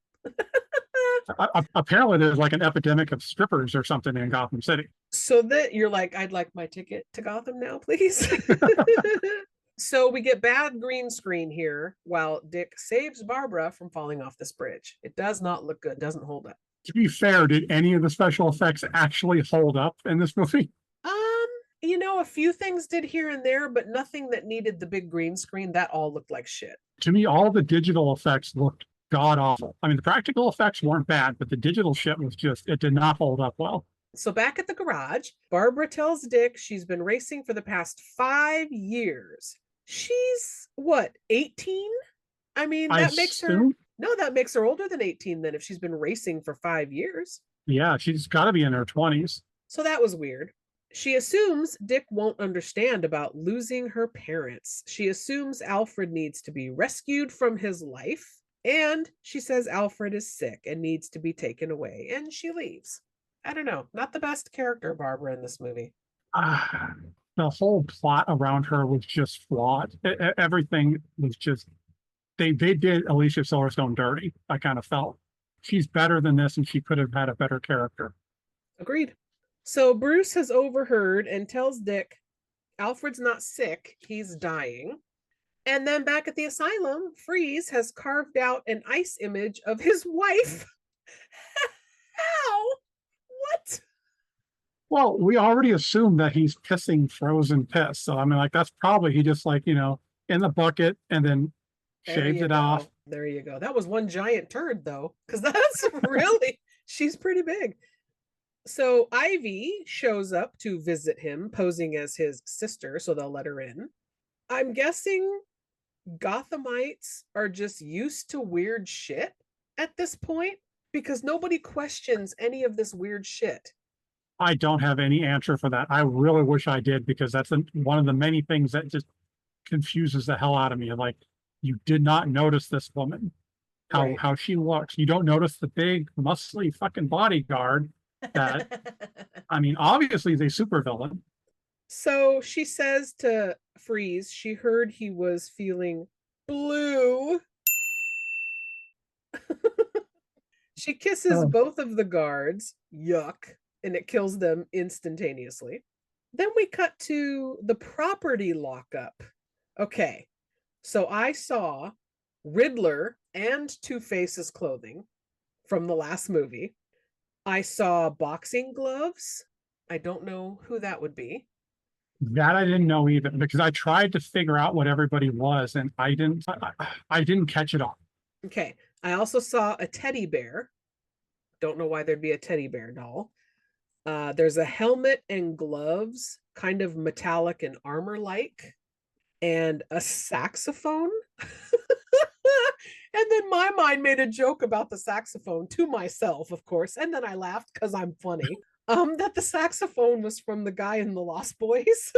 S5: Apparently there's like an epidemic of strippers or something in Gotham City.
S4: So that you're like, I'd like my ticket to Gotham now, please. So we get bad green screen here while Dick saves Barbara from falling off this bridge. It does not look good. Doesn't hold up.
S5: To be fair, did any of the special effects actually hold up in this movie?
S4: A few things did here and there, but nothing that needed the big green screen. That all looked like shit.
S5: To me, all the digital effects looked god awful. I mean, the practical effects weren't bad, but the digital shit was just, it did not hold up well.
S4: So back at the garage, Barbara tells Dick she's been racing for the past 5 years. She's what, 18? I mean, that makes her, no, that makes her older than 18 then if she's been racing for 5 years.
S5: Yeah, she's got to be in her 20s.
S4: So that was weird. She assumes Dick won't understand about losing her parents. She assumes Alfred needs to be rescued from his life. And she says Alfred is sick and needs to be taken away. And she leaves. I don't know. Not the best character, Barbara, in this movie.
S5: The whole plot around her was just flawed. Everything was just, they did Alicia Silverstone dirty, I kind of felt. She's better than this and she could have had a better character.
S4: Agreed. So Bruce has overheard and tells Dick Alfred's not sick, he's dying. And then back at the asylum, Freeze has carved out an ice image of his wife. How? What?
S5: Well, we already assumed that he's pissing frozen piss. So, I mean, like, that's probably he just like, in the bucket and then shaved it off.
S4: There you go. That was one giant turd, though, because that's really, she's pretty big. So Ivy shows up to visit him, posing as his sister, so they'll let her in. I'm guessing Gothamites are just used to weird shit at this point because nobody questions any of this weird shit.
S5: I don't have any answer for that. I really wish I did because that's one of the many things that just confuses the hell out of me. Like, you did not notice this woman, how she looks. You don't notice the big, muscly fucking bodyguard that, I mean, obviously he's a supervillain.
S4: So she says to Freeze, she heard he was feeling blue. She kisses both of the guards. Yuck. And it kills them instantaneously. Then we cut to the property lockup. Okay. So I saw Riddler and Two-Face's clothing from the last movie. I saw boxing gloves. I don't know who that would be.
S5: That I didn't know either because I tried to figure out what everybody was and I didn't catch it all.
S4: Okay. I also saw a teddy bear. Don't know why there'd be a teddy bear doll. There's a helmet and gloves, kind of metallic and armor-like, and a saxophone. And then my mind made a joke about the saxophone to myself, of course, and then I laughed because I'm funny. That the saxophone was from the guy in The Lost Boys.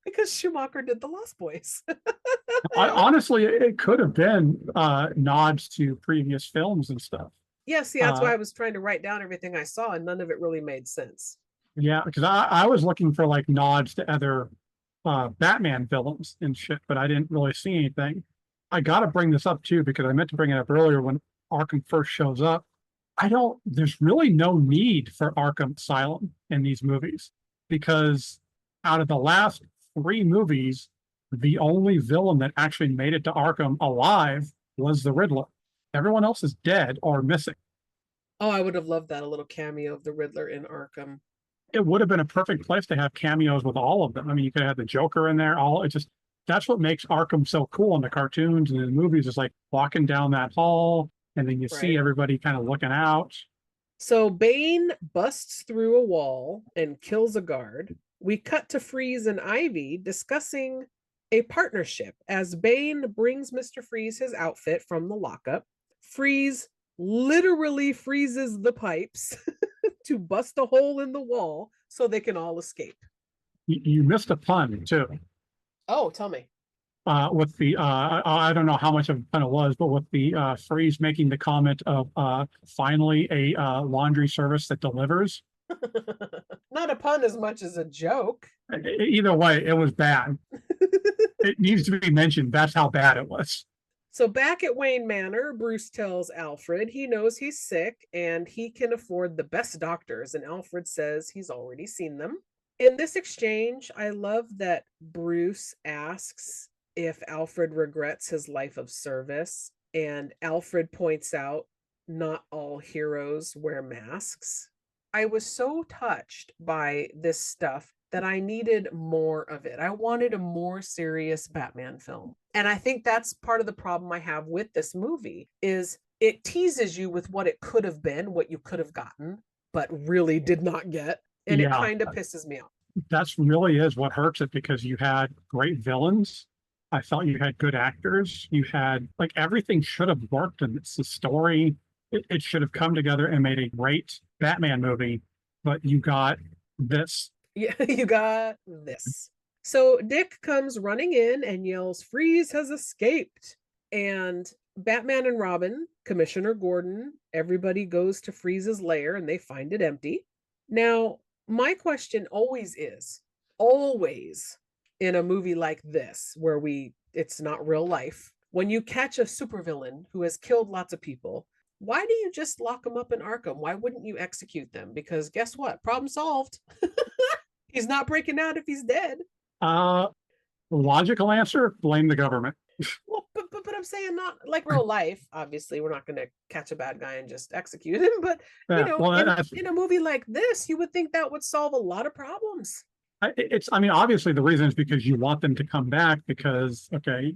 S4: Because Schumacher did The Lost Boys.
S5: Honestly, it could have been nods to previous films and stuff.
S4: Yeah, see, that's why I was trying to write down everything I saw, and none of it really made sense.
S5: Yeah, because I was looking for like nods to other Batman villains and shit, but I didn't really see anything. I got to bring this up too, because I meant to bring it up earlier when Arkham first shows up. There's really no need for Arkham Asylum in these movies, because out of the last 3 movies, the only villain that actually made it to Arkham alive was the Riddler. Everyone else is dead or missing.
S4: Oh, I would have loved that, a little cameo of the Riddler in Arkham.
S5: it would have been a perfect place to have cameos with all of them. I mean, you could have the Joker in there. That's what makes Arkham so cool in the cartoons and in the movies. Is like walking down that hall, and then you see
S4: Right.
S5: everybody kind of looking out.
S4: So Bane busts through a wall and kills a guard. We cut to Freeze and Ivy discussing a partnership as Bane brings Mr. Freeze his outfit from the lockup. Freeze literally freezes the pipes to bust a hole in the wall so they can all escape.
S5: You missed a pun too.
S4: Oh, tell me.
S5: With the I don't know how much of a pun it was, but with the Freeze making the comment of finally a laundry service that delivers.
S4: Not a pun as much as a joke.
S5: Either way, it was bad. It needs to be mentioned. That's how bad it was.
S4: So back at Wayne Manor, Bruce tells Alfred he knows he's sick and he can afford the best doctors, and Alfred says he's already seen them. In this exchange, I love that Bruce asks if Alfred regrets his life of service, and Alfred points out not all heroes wear masks. I was so touched by this stuff that I needed more of it. I wanted a more serious Batman film. And I think that's part of the problem I have with this movie is it teases you with what it could have been, what you could have gotten, but really did not get. And it kind of pisses me off.
S5: That's really is what hurts it, because you had great villains. I felt you had good actors. You had like everything should have worked, and it's the story. It should have come together and made a great Batman movie, but you got this.
S4: Yeah, you got this. So Dick comes running in and yells, "Freeze has escaped." And Batman and Robin, Commissioner Gordon, everybody goes to Freeze's lair and they find it empty. Now, my question always in a movie like this, where it's not real life, when you catch a supervillain who has killed lots of people, why do you just lock them up in Arkham? Why wouldn't you execute them? Because guess what? Problem solved. He's not breaking out if he's dead.
S5: Logical answer, blame the government.
S4: Well, but I'm saying not like real life. Obviously, we're not going to catch a bad guy and just execute him. But, in a movie like this, you would think that would solve a lot of problems.
S5: Obviously the reason is because you want them to come back because,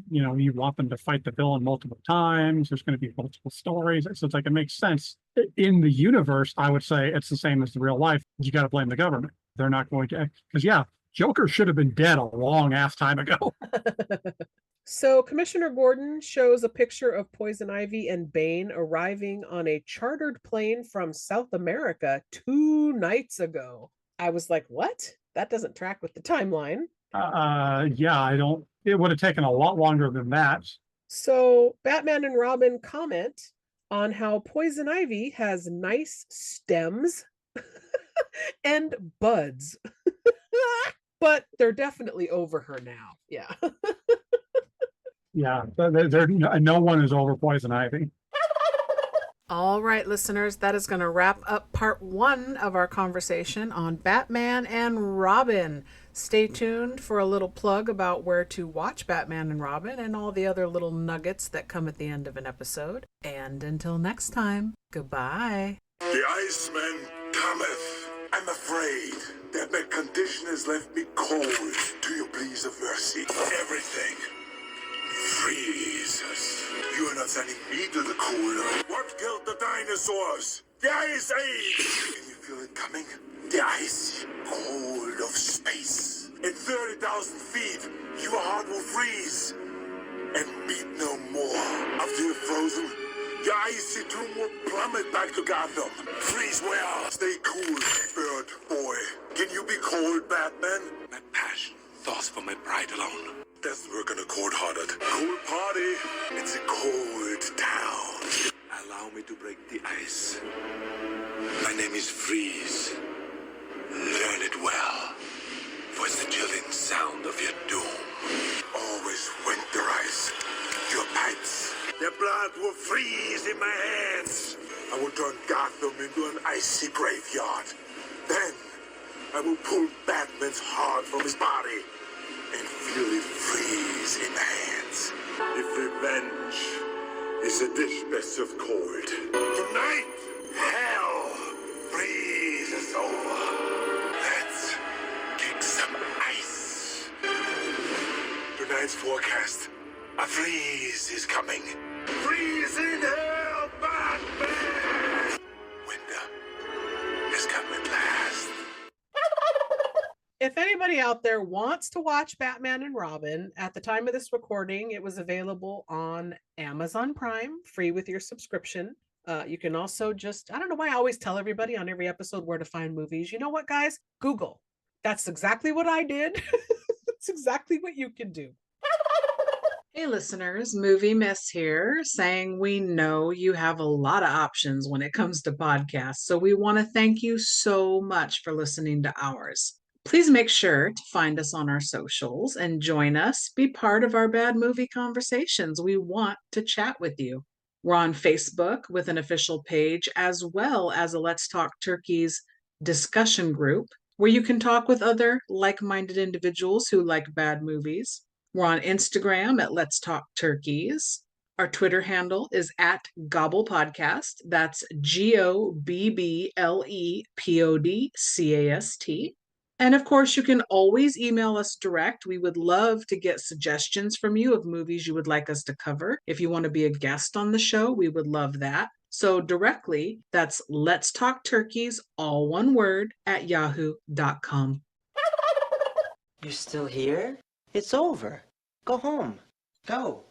S5: you want them to fight the villain multiple times. There's going to be multiple stories. So it's like, it makes sense. In the universe, I would say it's the same as the real life. You got to blame the government. They're not going to, because Joker should have been dead a long ass time ago.
S4: So Commissioner Gordon shows a picture of Poison Ivy and Bane arriving on a chartered plane from South America 2 nights ago. I was like, what? That doesn't track with the timeline. It would have taken a lot longer than that. So Batman and Robin comment on how Poison Ivy has nice stems and buds. But they're definitely over her now. Yeah.
S5: Yeah, no one is over Poison Ivy.
S4: All right, listeners, that is going to wrap up part 1 of our conversation on Batman and Robin. Stay tuned for a little plug about where to watch Batman and Robin and all the other little nuggets that come at the end of an episode. And until next time, goodbye.
S3: The Iceman cometh. I'm afraid that my condition has left me cold. Do you please have mercy? Everything freezes. You are not sending me to the cooler. What killed the dinosaurs? The Ice Age! Can you feel it coming? The ice cold of space. At 30,000 feet, your heart will freeze and beat no more. After you're frozen, your icy tomb will plummet back to Gotham. Freeze well. Stay cool, bird boy. Can you be cold, Batman? My passion thoughts for my pride alone. Doesn't work on a cold-hearted. Cool party. It's a cold town. Allow me to break the ice. My name is Freeze. Learn it well, for it's the chilling sound of your doom. Always winterize your pipes. Their blood will freeze in my hands. I will turn Gotham into an icy graveyard. Then I will pull Batman's heart from his body and feel it freeze in my hands. If revenge is a dish best served cold, tonight hell freezes over. tonight's forecast. A freeze is coming. Freeze in hell, Batman! Winter is coming last.
S4: If anybody out there wants to watch Batman and Robin, at the time of this recording, it was available on Amazon Prime, free with your subscription. You can also just, I don't know why I always tell everybody on every episode where to find movies. You know what, guys? Google. That's exactly what I did. That's exactly what you can do. Hey listeners, Movie Miss here, saying we know you have a lot of options when it comes to podcasts, so we want to thank you so much for listening to ours. Please make sure to find us on our socials and join us, be part of our bad movie conversations. We want to chat with you. We're on Facebook with an official page, as well as a Let's Talk Turkeys discussion group where you can talk with other like-minded individuals who like bad movies. We're on Instagram at Let's Talk Turkeys. Our Twitter handle is at Gobble Podcast. That's GOBBLEPODCAST. And of course, you can always email us direct. We would love to get suggestions from you of movies you would like us to cover. If you want to be a guest on the show, we would love that. So directly, that's Let's Talk Turkeys, all one word, at yahoo.com.
S2: You're still here? It's over. Go home. Go.